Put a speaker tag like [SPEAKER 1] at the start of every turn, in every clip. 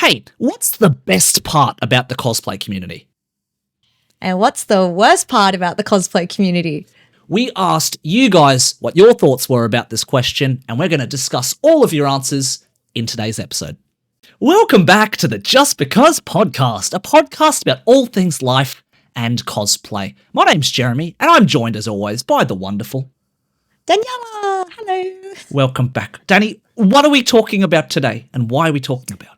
[SPEAKER 1] Hey, what's the best part about the cosplay community?
[SPEAKER 2] And what's the worst part about the cosplay community?
[SPEAKER 1] We asked you guys what your thoughts were about this question, and we're going to discuss all of your answers in today's episode. Welcome back to the JustBeCos Podcast, a podcast about all things life and cosplay. My name's Jeremy, and I'm joined as always by the wonderful
[SPEAKER 2] Daniela, hello.
[SPEAKER 1] Welcome back. Danny, what are we talking about today, and why are we talking about it?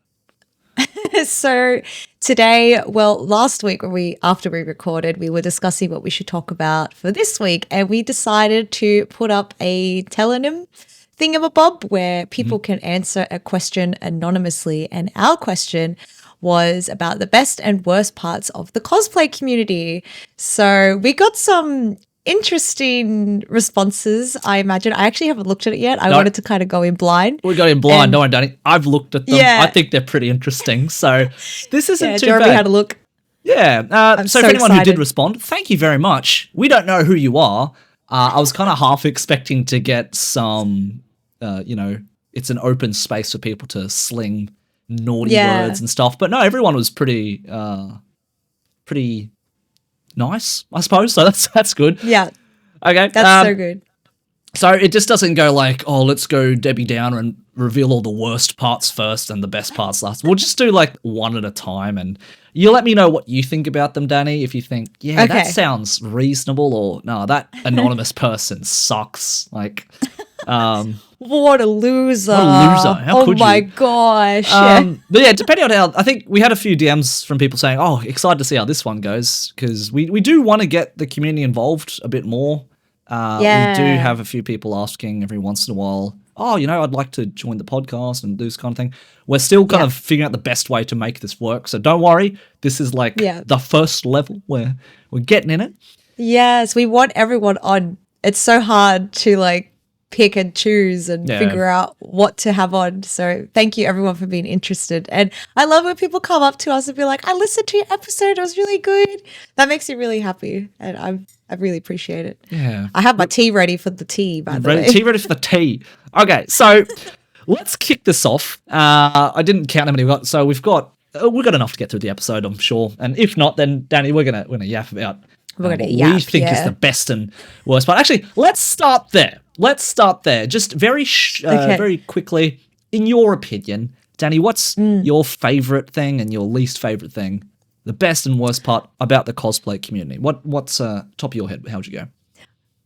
[SPEAKER 2] So today, last week after we recorded, we were discussing what we should talk about for this week, and we decided to put up a telonym thingamabob where people can answer a question anonymously, and our question was about the best and worst parts of the cosplay community. So we got some interesting responses, I imagine. I actually haven't looked at it yet. I wanted to kind of go in blind.
[SPEAKER 1] We got in blind, don't worry, Danny. I've looked at them. Yeah. I think they're pretty interesting. So this isn't too
[SPEAKER 2] Jeremy
[SPEAKER 1] bad.
[SPEAKER 2] had a look.
[SPEAKER 1] Yeah. So for anyone
[SPEAKER 2] excited.
[SPEAKER 1] who did respond, thank you very much. We don't know who you are. I was kind of half expecting to get some, it's an open space for people to sling naughty words and stuff. But no, everyone was pretty nice, I suppose. So that's good.
[SPEAKER 2] Yeah.
[SPEAKER 1] Okay.
[SPEAKER 2] That's so good.
[SPEAKER 1] So it just doesn't go like, oh, let's go Debbie Downer and reveal all the worst parts first and the best parts last. We'll just do like one at a time, and you let me know what you think about them, Danny. If you think, that sounds reasonable, or no, that anonymous person sucks. Like,
[SPEAKER 2] what a loser.
[SPEAKER 1] How could you?
[SPEAKER 2] Oh my gosh.
[SPEAKER 1] But yeah, depending on how, I think we had a few DMs from people saying, oh, excited to see how this one goes, because we do want to get the community involved a bit more. We do have a few people asking every once in a while, oh, I'd like to join the podcast and do this kind of thing. We're still kind of figuring out the best way to make this work. So don't worry. This is like the first level where we're getting in it.
[SPEAKER 2] Yes, we want everyone on. It's so hard to like pick and choose and figure out what to have on. So thank you everyone for being interested. And I love when people come up to us and be like, I listened to your episode. It was really good. That makes me really happy. And I really appreciate it.
[SPEAKER 1] Yeah.
[SPEAKER 2] I have my tea ready for the tea, by the way.
[SPEAKER 1] Tea ready for the tea. Okay, so let's kick this off. I didn't count how many we got. So we've got enough to get through the episode, I'm sure. And if not, then Danny, we're gonna yap about what we think is the best and worst part. Actually, let's start there. Just very very quickly, in your opinion, Danny, what's your favorite thing and your least favorite thing? The best and worst part about the cosplay community. What's top of your head? How'd you go?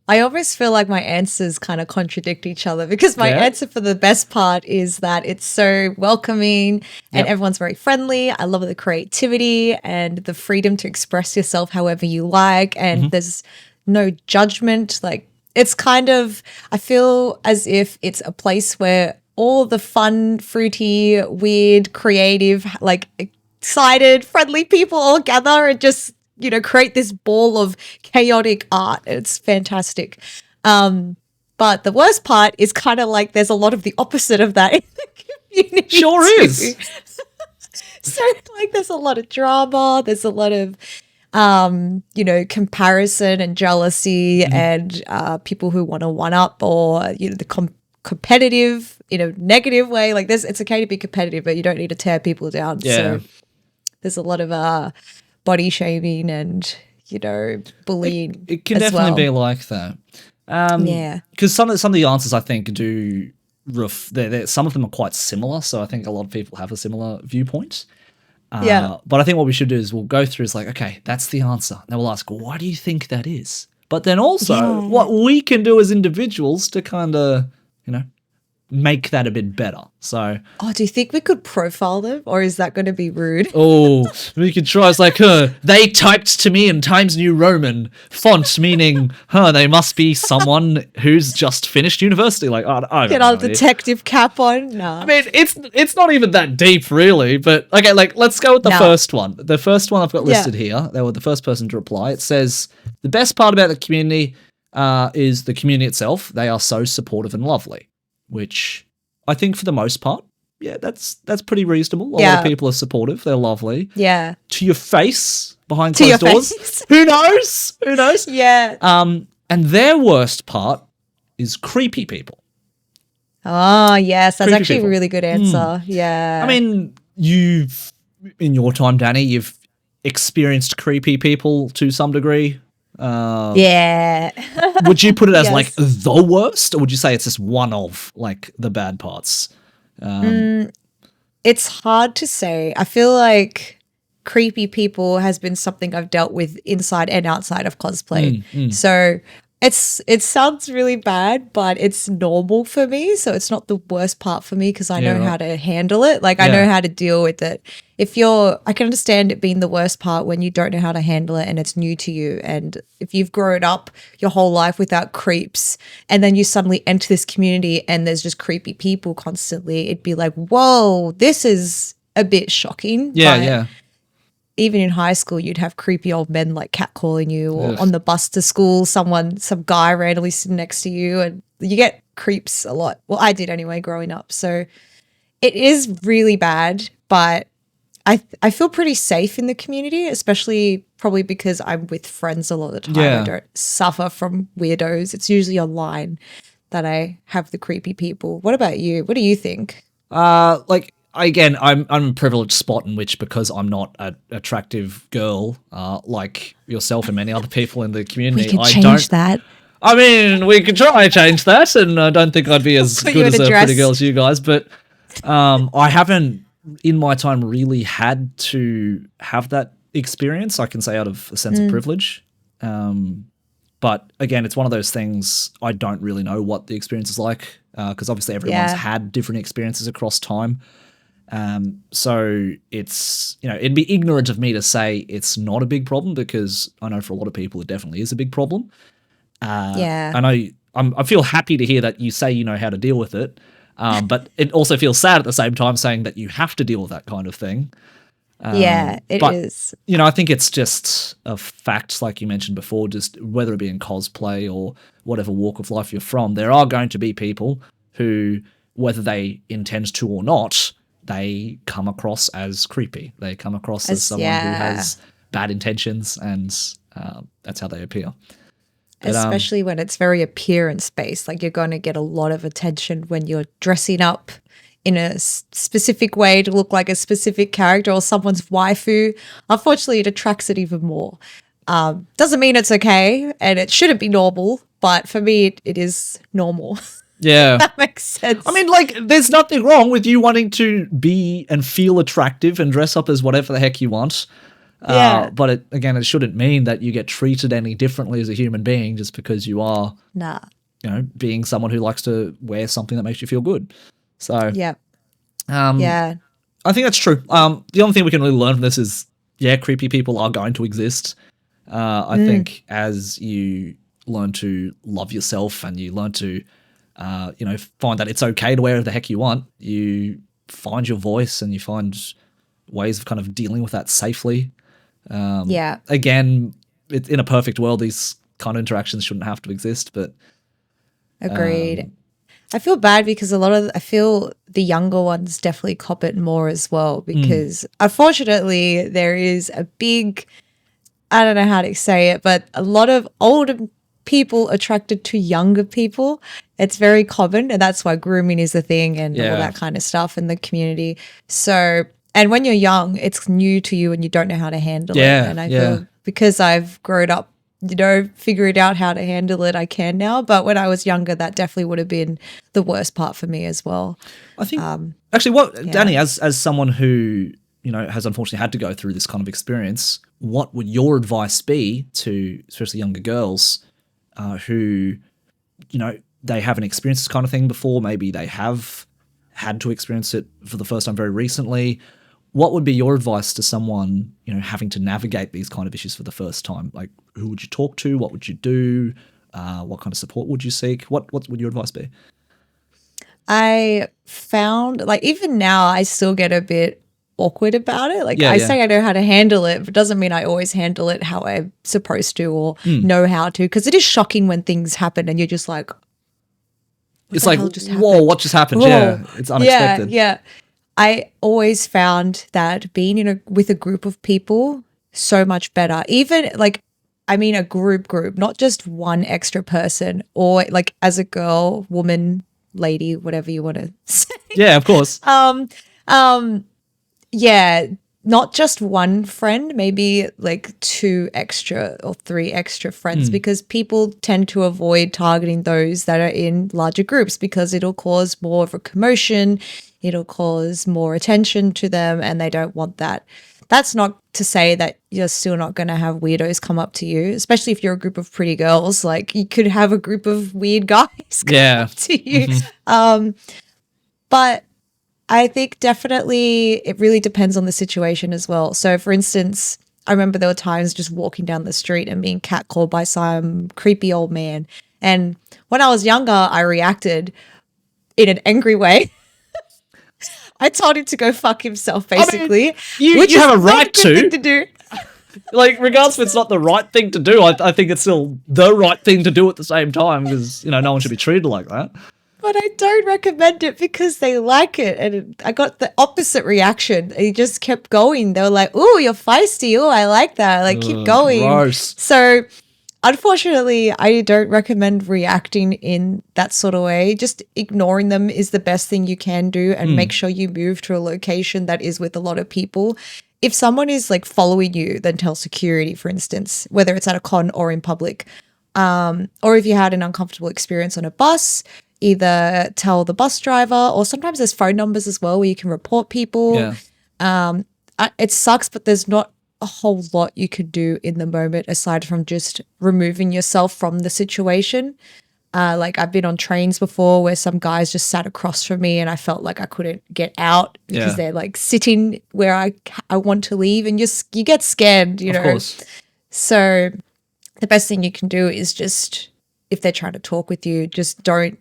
[SPEAKER 2] I always feel like my answers kind of contradict each other, because my answer for the best part is that it's so welcoming and everyone's very friendly. I love the creativity and the freedom to express yourself however you like, and there's no judgment. Like, it's kind of, I feel as if it's a place where all the fun, fruity, weird, creative, like excited, friendly people all gather and just, create this ball of chaotic art. It's fantastic. But the worst part is kind of like there's a lot of the opposite of that in the community.
[SPEAKER 1] Sure is.
[SPEAKER 2] So like there's a lot of drama. There's a lot of, comparison and jealousy and people who want to one-up, or, the competitive in a negative way. Like it's okay to be competitive, but you don't need to tear people down.
[SPEAKER 1] Yeah.
[SPEAKER 2] So there's a lot of body shaming and, bullying.
[SPEAKER 1] It can definitely be like that. Because some of the answers, I think, do some of them are quite similar. So I think a lot of people have a similar viewpoint. But I think what we should do is we'll go through is like, okay, that's the answer. Then we'll ask, why do you think that is? But then also what we can do as individuals to kind of, make that a bit better. So,
[SPEAKER 2] do you think we could profile them, or is that going to be rude?
[SPEAKER 1] Oh, we could try. It's like, they typed to me in Times New Roman font, meaning, they must be someone who's just finished university. Like, I don't
[SPEAKER 2] Get
[SPEAKER 1] know.
[SPEAKER 2] our detective cap on. No,
[SPEAKER 1] I mean, it's not even that deep, really. But okay, like, let's go with the first one. The first one I've got listed here. They were the first person to reply. It says, the best part about the community is the community itself. They are so supportive and lovely. Which I think for the most part, that's pretty reasonable. A lot of people are supportive. They're lovely.
[SPEAKER 2] Yeah.
[SPEAKER 1] To your face, behind closed doors. Who knows?
[SPEAKER 2] Yeah.
[SPEAKER 1] And their worst part is creepy people.
[SPEAKER 2] Oh, yes. That's
[SPEAKER 1] Creepy
[SPEAKER 2] actually
[SPEAKER 1] people.
[SPEAKER 2] a really good answer. Yeah.
[SPEAKER 1] I mean, you've, in your time, Danny, you've experienced creepy people to some degree.
[SPEAKER 2] Yeah.
[SPEAKER 1] Would you put it as
[SPEAKER 2] Yes.
[SPEAKER 1] like the worst, or would you say it's just one of like the bad parts?
[SPEAKER 2] It's hard to say. I feel like creepy people has been something I've dealt with inside and outside of cosplay. So it sounds really bad, but it's normal for me. So it's not the worst part for me because I know how to handle it. Like I know how to deal with it. I can understand it being the worst part when you don't know how to handle it and it's new to you. And if you've grown up your whole life without creeps and then you suddenly enter this community and there's just creepy people constantly, it'd be like, whoa, this is a bit shocking. But even in high school, you'd have creepy old men like catcalling you, or on the bus to school, some guy randomly sitting next to you, and you get creeps a lot. Well, I did anyway growing up. So it is really bad, but I feel pretty safe in the community, especially probably because I'm with friends a lot of the time. I don't suffer from weirdos. It's usually online that I have the creepy people. What about you? What do you think?
[SPEAKER 1] Again, I'm in a privileged spot in which, because I'm not an attractive girl like yourself and many other people in the community,
[SPEAKER 2] We can change that.
[SPEAKER 1] I mean, we could try and change that, and I don't think I'd be as good as a pretty girl as you guys, but I haven't, in my time, really had to have that experience, I can say, out of a sense of privilege. But again, it's one of those things, I don't really know what the experience is like, because obviously everyone's had different experiences across time. So it's, it'd be ignorant of me to say it's not a big problem, because I know for a lot of people it definitely is a big problem. I feel happy to hear that you say you know how to deal with it, but it also feels sad at the same time saying that you have to deal with that kind of thing.
[SPEAKER 2] It is.
[SPEAKER 1] I think it's just a fact, like you mentioned before, just whether it be in cosplay or whatever walk of life you're from, there are going to be people who, whether they intend to or not, they come across as creepy. They come across as someone who has bad intentions, and that's how they appear. But,
[SPEAKER 2] especially when it's very appearance-based. Like, you're going to get a lot of attention when you're dressing up in a specific way to look like a specific character or someone's waifu. Unfortunately, it attracts it even more. Doesn't mean it's okay, and it shouldn't be normal, but for me, it is normal.
[SPEAKER 1] Yeah.
[SPEAKER 2] That makes sense.
[SPEAKER 1] I mean, like, there's nothing wrong with you wanting to be and feel attractive and dress up as whatever the heck you want. But it shouldn't mean that you get treated any differently as a human being just because you are, being someone who likes to wear something that makes you feel good. So, I think that's true. The only thing we can really learn from this is, creepy people are going to exist. I think as you learn to love yourself and you learn to, find that it's okay to wear whatever the heck you want, you find your voice and you find ways of kind of dealing with that safely. Again, in a perfect world, these kind of interactions shouldn't have to exist, but
[SPEAKER 2] agreed. I feel bad because I feel the younger ones definitely cop it more as well, because unfortunately there is a big, I don't know how to say it, but a lot of older people attracted to younger people. It's very common, and that's why grooming is the thing and all that kind of stuff in the community. So, and when you're young, it's new to you and you don't know how to handle it. And I feel because I've grown up, figuring out how to handle it, I can now. But when I was younger, that definitely would have been the worst part for me as well.
[SPEAKER 1] I think Danny, as someone who, has unfortunately had to go through this kind of experience, what would your advice be to especially younger girls who, they haven't experienced this kind of thing before? Maybe they have had to experience it for the first time very recently. What would be your advice to someone, having to navigate these kind of issues for the first time? Like, who would you talk to? What would you do? What kind of support would you seek? What would your advice be?
[SPEAKER 2] I found, like, even now, I still get a bit awkward about it. Like, I say I know how to handle it, but it doesn't mean I always handle it how I'm supposed to or know how to. Because it is shocking when things happen and you're just like,
[SPEAKER 1] it's like, whoa, what just happened? Whoa. Yeah, it's unexpected.
[SPEAKER 2] Yeah. I always found that being with a group of people so much better. Even a group, not just one extra person, or like as a girl, woman, lady, whatever you want to say.
[SPEAKER 1] Yeah, of course.
[SPEAKER 2] Yeah, not just one friend, maybe like 2 extra or 3 extra friends, because people tend to avoid targeting those that are in larger groups because it'll cause more of a commotion, it'll cause more attention to them, and they don't want that. That's not to say that you're still not going to have weirdos come up to you, especially if you're a group of pretty girls. Like, you could have a group of weird guys come up to you. But I think definitely it really depends on the situation as well. So, for instance, I remember there were times just walking down the street and being catcalled by some creepy old man. And when I was younger, I reacted in an angry way. I told him to go fuck himself, basically.
[SPEAKER 1] I mean,
[SPEAKER 2] which
[SPEAKER 1] you have a
[SPEAKER 2] is not
[SPEAKER 1] right
[SPEAKER 2] good thing to do.
[SPEAKER 1] Like, regardless if it's not the right thing to do, I think it's still the right thing to do at the same time, because, no one should be treated like that.
[SPEAKER 2] But I don't recommend it because they like it. And I got the opposite reaction. He just kept going. They were like, ooh, you're feisty. Ooh, I like that. Like, keep going.
[SPEAKER 1] Gross.
[SPEAKER 2] So, unfortunately, I don't recommend reacting in that sort of way. Just ignoring them is the best thing you can do, and make sure you move to a location that is with a lot of people. If someone is like following you, then tell security, for instance, whether it's at a con or in public. Or if you had an uncomfortable experience on a bus, either tell the bus driver, or sometimes there's phone numbers as well where you can report people. Yeah. It sucks, but there's not a whole lot you could do in the moment aside from just removing yourself from the situation. Like, I've been on trains before where some guys just sat across from me and I felt like I couldn't get out because they're like sitting where I want to leave, and you get scared, you know. Of course. So the best thing you can do is just, if they're trying to talk with you, just don't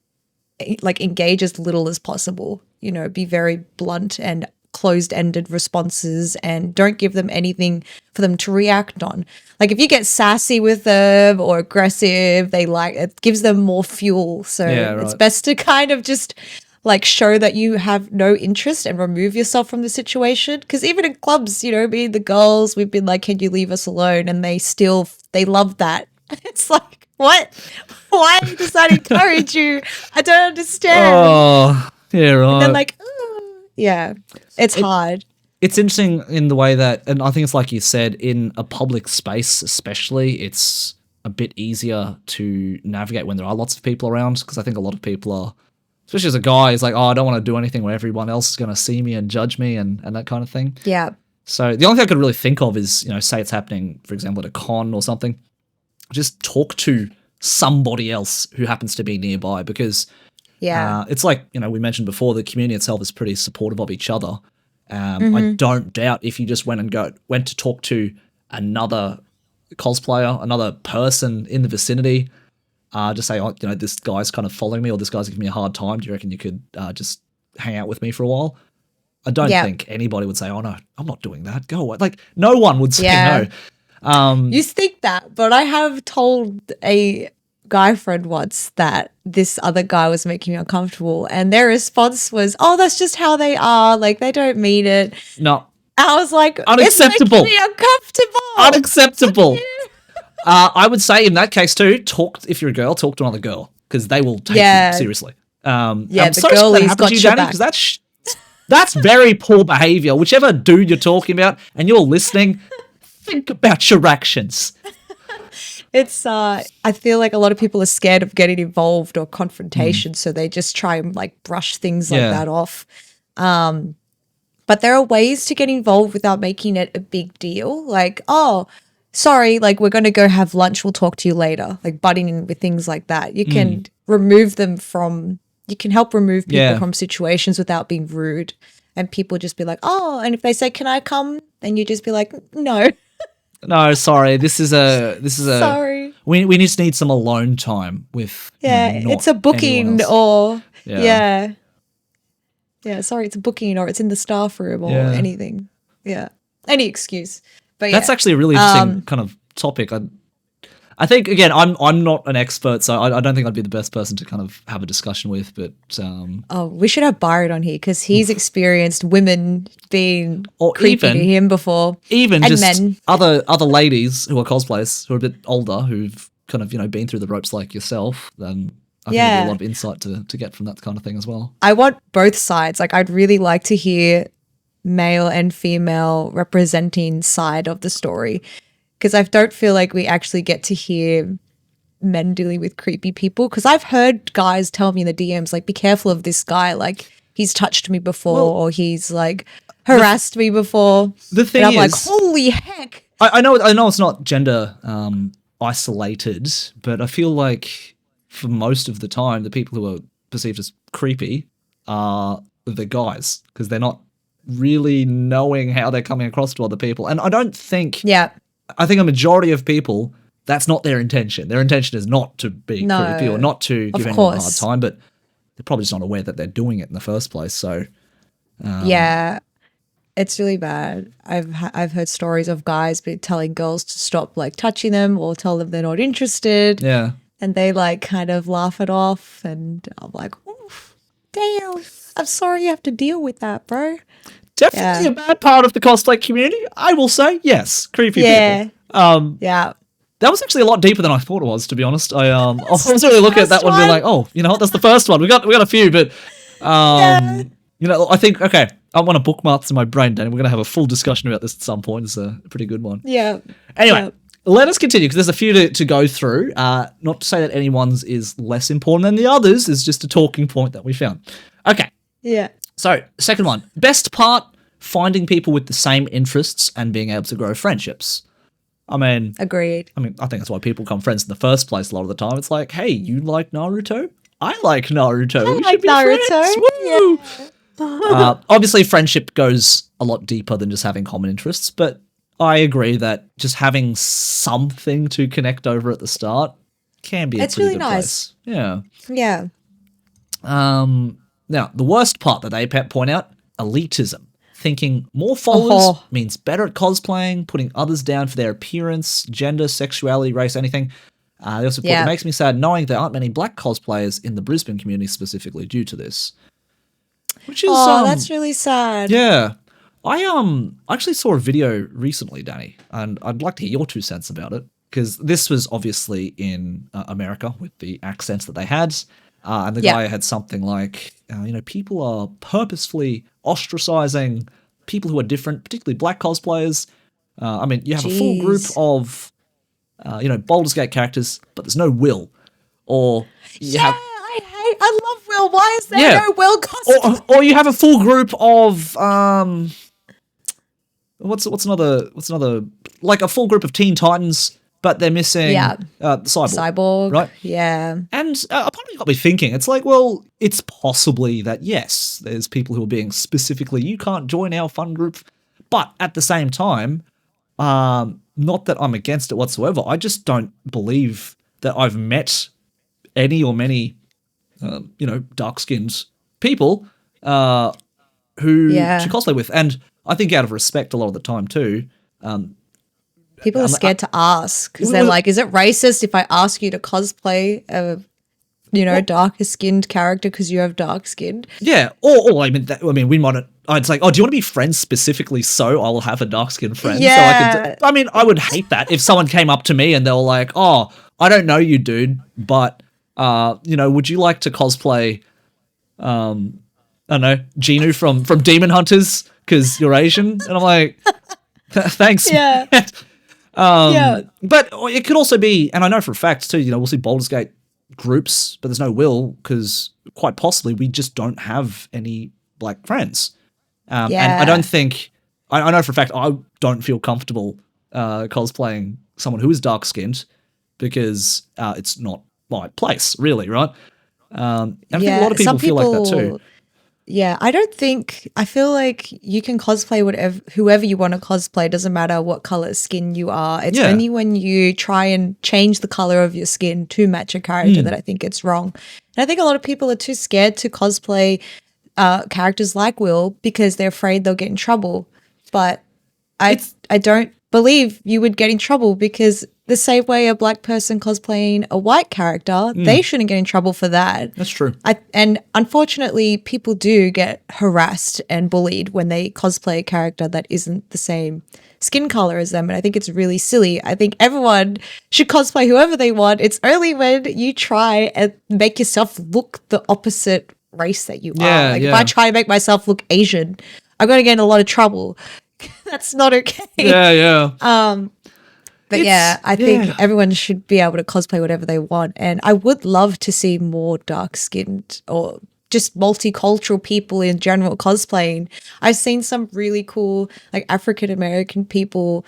[SPEAKER 2] engage as little as possible. Be very blunt and closed-ended responses, and don't give them anything for them to react on. Like, if you get sassy with them or aggressive, it gives them more fuel. So it's best to kind of just show that you have no interest and remove yourself from the situation. Because even in clubs, me and the girls, we've been like, can you leave us alone? And they love that. It's like, what? Why does that encourage you? I don't understand.
[SPEAKER 1] Oh, yeah, right.
[SPEAKER 2] And then it's hard.
[SPEAKER 1] It's interesting in the way that, and I think it's like you said, in a public space especially, it's a bit easier to navigate when there are lots of people around, because I think a lot of people are, especially as a guy, is like, oh, I don't want to do anything where everyone else is going to see me and judge me and that kind of thing.
[SPEAKER 2] Yeah.
[SPEAKER 1] So the only thing I could really think of is, say it's happening, for example, at a con or something, just talk to somebody else who happens to be nearby, because it's like, we mentioned before, the community itself is pretty supportive of each other. I don't doubt if you just went to talk to another cosplayer, another person in the vicinity, just say, oh, this guy's kind of following me, or this guy's giving me a hard time. Do you reckon you could just hang out with me for a while? I don't think anybody would say, oh no, I'm not doing that. Go away. Like, no one would say no.
[SPEAKER 2] You think that, but I have told a guy friend once that this other guy was making me uncomfortable, and their response was, oh, that's just how they are. Like, they don't mean it.
[SPEAKER 1] No.
[SPEAKER 2] I was like,
[SPEAKER 1] unacceptable.
[SPEAKER 2] It's making me uncomfortable.
[SPEAKER 1] Unacceptable. I would say in that case too, if you're a girl, talk to another girl, because they will take you seriously.
[SPEAKER 2] The girlie's got your back.
[SPEAKER 1] Because that's very poor behavior. Whichever dude you're talking about and you're listening, think about your actions.
[SPEAKER 2] It's I feel like a lot of people are scared of getting involved or confrontation, so they just try and brush things like that off. But there are ways to get involved without making it a big deal. Like, oh, sorry, we're going to go have lunch, we'll talk to you later. Like, butting in with things like that. You can you can help remove people from situations without being rude. And people just be like, oh, and if they say, can I come? Then you just be like, no.
[SPEAKER 1] No, sorry. This is
[SPEAKER 2] sorry.
[SPEAKER 1] We just need some alone time with.
[SPEAKER 2] It's a booking or sorry, it's a booking or it's in the staff room or anything. Yeah, any excuse. But
[SPEAKER 1] that's actually a really interesting kind of topic. I think, again, I'm not an expert, so I don't think I'd be the best person to kind of have a discussion with. But
[SPEAKER 2] we should have Byron on here because he's experienced women being creepy to him before,
[SPEAKER 1] even
[SPEAKER 2] and
[SPEAKER 1] just
[SPEAKER 2] men.
[SPEAKER 1] other ladies who are cosplayers who are a bit older, who've kind of been through the ropes like yourself. Then I think there'd be a lot of insight to get from that kind of thing as well.
[SPEAKER 2] I want both sides. Like, I'd really like to hear male and female representing side of the story, because I don't feel like we actually get to hear men dealing with creepy people, because I've heard guys tell me in the DMs, like, be careful of this guy, like he's touched me before, or he's like harassed me before.
[SPEAKER 1] The thing
[SPEAKER 2] and I'm
[SPEAKER 1] is,
[SPEAKER 2] like, holy heck.
[SPEAKER 1] I know it's not gender isolated, but I feel like for most of the time the people who are perceived as creepy are the guys, because they're not really knowing how they're coming across to other people. And I don't think I think a majority of people, that's not their intention. Their intention is not to be creepy or not to give anyone a hard time, but they're probably just not aware that they're doing it in the first place. So
[SPEAKER 2] it's really bad. I've heard stories of guys telling girls to stop like touching them or tell them they're not interested.
[SPEAKER 1] Yeah.
[SPEAKER 2] And they like kind of laugh it off, and I'm like, oof, damn, I'm sorry you have to deal with that, bro.
[SPEAKER 1] Definitely a bad part of the cosplay community, I will say. Yes, creepy people.
[SPEAKER 2] Yeah.
[SPEAKER 1] That was actually a lot deeper than I thought it was, to be honest. I was really looking at that one and being like, oh, you know what, that's the first one. We got a few, but you know, I think, okay, I want to bookmark in my brain, Danny. We're going to have a full discussion about this at some point. It's a pretty good one.
[SPEAKER 2] Yeah.
[SPEAKER 1] Anyway, let us continue, because there's a few to go through. Not to say that anyone's is less important than the others. It's just a talking point that we found. Okay.
[SPEAKER 2] Yeah.
[SPEAKER 1] So, second one. Best part, finding people with the same interests and being able to grow friendships. I mean...
[SPEAKER 2] Agreed.
[SPEAKER 1] I think that's why people become friends in the first place a lot of the time. It's like, hey, you like Naruto? I like Naruto. We should be friends. Woo! Yeah. Obviously, friendship goes a lot deeper than just having common interests, but I agree that just having something to connect over at the start can be a pretty
[SPEAKER 2] really
[SPEAKER 1] good
[SPEAKER 2] nice.
[SPEAKER 1] place. Yeah.
[SPEAKER 2] Yeah.
[SPEAKER 1] Now, the worst part that they point out, elitism. Thinking more followers means better at cosplaying, putting others down for their appearance, gender, sexuality, race, anything. They also put, it makes me sad knowing there aren't many black cosplayers in the Brisbane community specifically due to this. Which is
[SPEAKER 2] that's really sad.
[SPEAKER 1] Yeah. I actually saw a video recently, Danny, and I'd like to hear your 2 cents about it, because this was obviously in America with the accents that they had, and the guy had something like, you know, people are purposefully ostracizing people who are different, particularly black cosplayers. I mean, you have a full group of, you know, Baldur's Gate characters, but there's no Will, or
[SPEAKER 2] I love Will. Why is there no Will costume?
[SPEAKER 1] Or you have a full group of what's another like a full group of Teen Titans, but they're missing Cyborg, right?
[SPEAKER 2] Yeah.
[SPEAKER 1] And a part of me got me thinking. It's like, well, it's possibly that yes, there's people who are being specifically, you can't join our fun group, but at the same time, not that I'm against it whatsoever. I just don't believe that I've met any or many, you know, dark-skinned people who to cosplay with. And I think out of respect a lot of the time too.
[SPEAKER 2] People are scared to ask, because they're like, is it racist if I ask you to cosplay a, you know, darker-skinned character because you have dark skin?
[SPEAKER 1] Yeah. Or I mean, we might... It's like, oh, do you want to be friends specifically so I'll have a dark-skinned friend?
[SPEAKER 2] Yeah.
[SPEAKER 1] So I mean, I would hate that if someone came up to me and they were like, oh, I don't know you, dude, but... you know, would you like to cosplay, I don't know, Genu from Demon Hunters because you're Asian? And I'm like, thanks.
[SPEAKER 2] Yeah.
[SPEAKER 1] But it could also be, and I know for a fact too, you know, we'll see Baldur's Gate groups, but there's no Will because quite possibly we just don't have any black friends. And I don't think, I know for a fact I don't feel comfortable cosplaying someone who is dark-skinned because it's not my place, really, right? I think a lot of people feel like that too.
[SPEAKER 2] Yeah, I feel like you can cosplay whoever you want to cosplay. Doesn't matter what color skin you are. It's only when you try and change the color of your skin to match a character that I think it's wrong. And I think a lot of people are too scared to cosplay characters like Will because they're afraid they'll get in trouble. But I don't believe you would get in trouble, because the same way a black person cosplaying a white character, they shouldn't get in trouble for that.
[SPEAKER 1] That's true.
[SPEAKER 2] And unfortunately, people do get harassed and bullied when they cosplay a character that isn't the same skin color as them. And I think it's really silly. I think everyone should cosplay whoever they want. It's only when you try and make yourself look the opposite race that you are. Like if I try to make myself look Asian, I'm going to get in a lot of trouble. That's not okay.
[SPEAKER 1] Yeah.
[SPEAKER 2] But I think everyone should be able to cosplay whatever they want. And I would love to see more dark-skinned or just multicultural people in general cosplaying. I've seen some really cool, like, African-American people,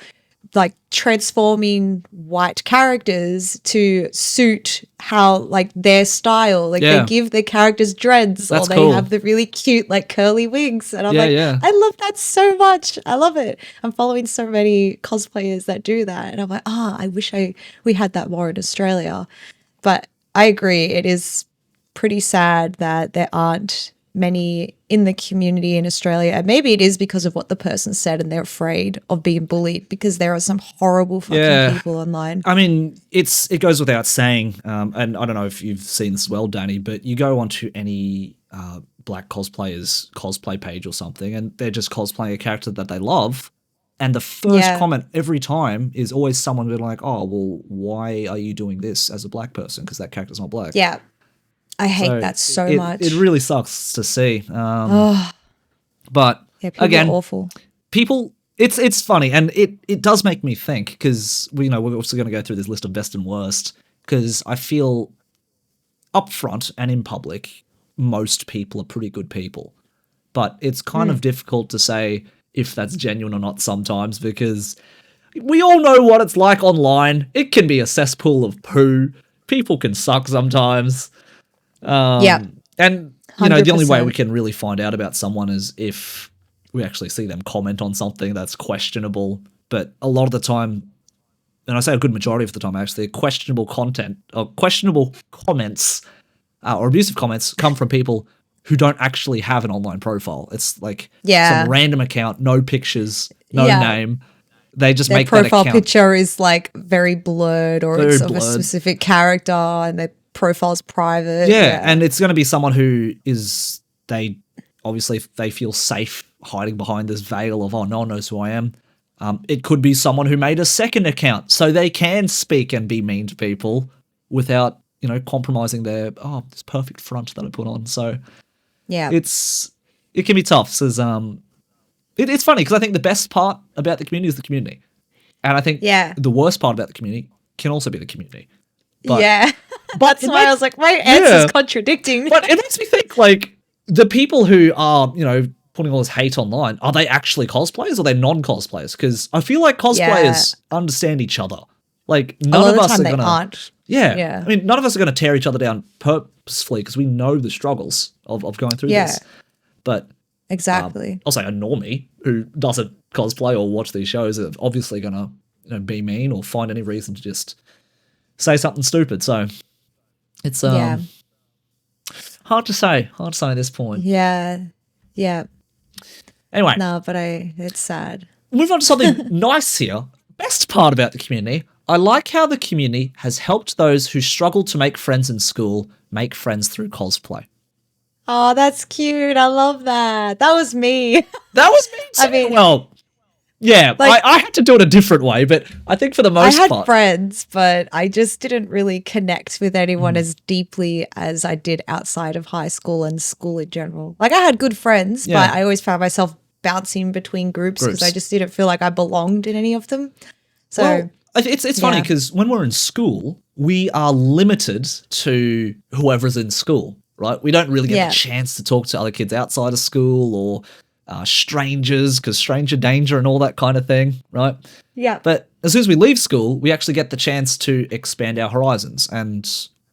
[SPEAKER 2] like, transforming white characters to suit how, like, their style. Like, they give their characters dreads.
[SPEAKER 1] That's
[SPEAKER 2] or they
[SPEAKER 1] cool.
[SPEAKER 2] have the really cute, like, curly wigs. And I'm I love that so much. I love it. I'm following so many cosplayers that do that. And I'm like, I wish we had that more in Australia. But I agree. It is pretty sad that there aren't many in the community in Australia. And maybe it is because of what the person said and they're afraid of being bullied, because there are some horrible fucking people online.
[SPEAKER 1] I mean, it goes without saying, and I don't know if you've seen this as well, Danny, but you go onto any black cosplayers cosplay page or something, and they're just cosplaying a character that they love, and the first comment every time is always someone being like, oh, well, why are you doing this as a black person? Because that character's not black.
[SPEAKER 2] Yeah. I hate that so much.
[SPEAKER 1] It really sucks to see. But
[SPEAKER 2] people
[SPEAKER 1] again,
[SPEAKER 2] are awful.
[SPEAKER 1] People, it's funny, and it does make me think, because we're also going to go through this list of best and worst, because I feel up front and in public, most people are pretty good people. But it's kind of difficult to say if that's genuine or not sometimes, because we all know what it's like online. It can be a cesspool of poo. People can suck sometimes. And, you know, the only way
[SPEAKER 2] 100%.
[SPEAKER 1] we can really find out about someone is if we actually see them comment on something that's questionable. But a lot of the time, and I say a good majority of the time, actually, questionable content or questionable comments or abusive comments come from people who don't actually have an online profile. It's like some random account, no pictures, no name. They just make that account.
[SPEAKER 2] Their profile picture is like very blurred, or it's of a specific character, and their profile's private.
[SPEAKER 1] And it's going to be someone who is, they feel safe hiding behind this veil of, oh, no one knows who I am. It could be someone who made a second account so they can speak and be mean to people without, you know, compromising their, this perfect front that I put on. So it can be tough. So it's funny, because I think the best part about the community is the community. And I think the worst part about the community can also be the community. But
[SPEAKER 2] that's why I was like, my answer's contradicting.
[SPEAKER 1] But it makes me think, like, the people who are, you know, putting all this hate online, are they actually cosplayers or are they non-cosplayers? Because I feel like cosplayers understand each other. Like, none of us are gonna. I mean, none of us are gonna tear each other down purposefully, because we know the struggles of going through this. But
[SPEAKER 2] exactly,
[SPEAKER 1] I'll say a normie who doesn't cosplay or watch these shows are obviously gonna, you know, be mean or find any reason to just say something stupid. So it's hard to say at this point. Anyway,
[SPEAKER 2] no, but it's sad.
[SPEAKER 1] Move on to something nice here. Best part about the community: I like how the community has helped those who struggle to make friends in school make friends through cosplay.
[SPEAKER 2] Oh, that's cute. I love that. That was me.
[SPEAKER 1] That was me too.
[SPEAKER 2] I mean,
[SPEAKER 1] well, yeah, like, I had to do it a different way, but I think for the most part,
[SPEAKER 2] I had friends, but I just didn't really connect with anyone as deeply as I did outside of high school and school in general. Like, I had good friends, but I always found myself bouncing between groups because I just didn't feel like I belonged in any of them. So
[SPEAKER 1] well, it's funny, because when we're in school, we are limited to whoever's in school, right? We don't really get a chance to talk to other kids outside of school or strangers, because stranger danger and all that kind of thing, right?
[SPEAKER 2] Yeah.
[SPEAKER 1] But as soon as we leave school, we actually get the chance to expand our horizons, and,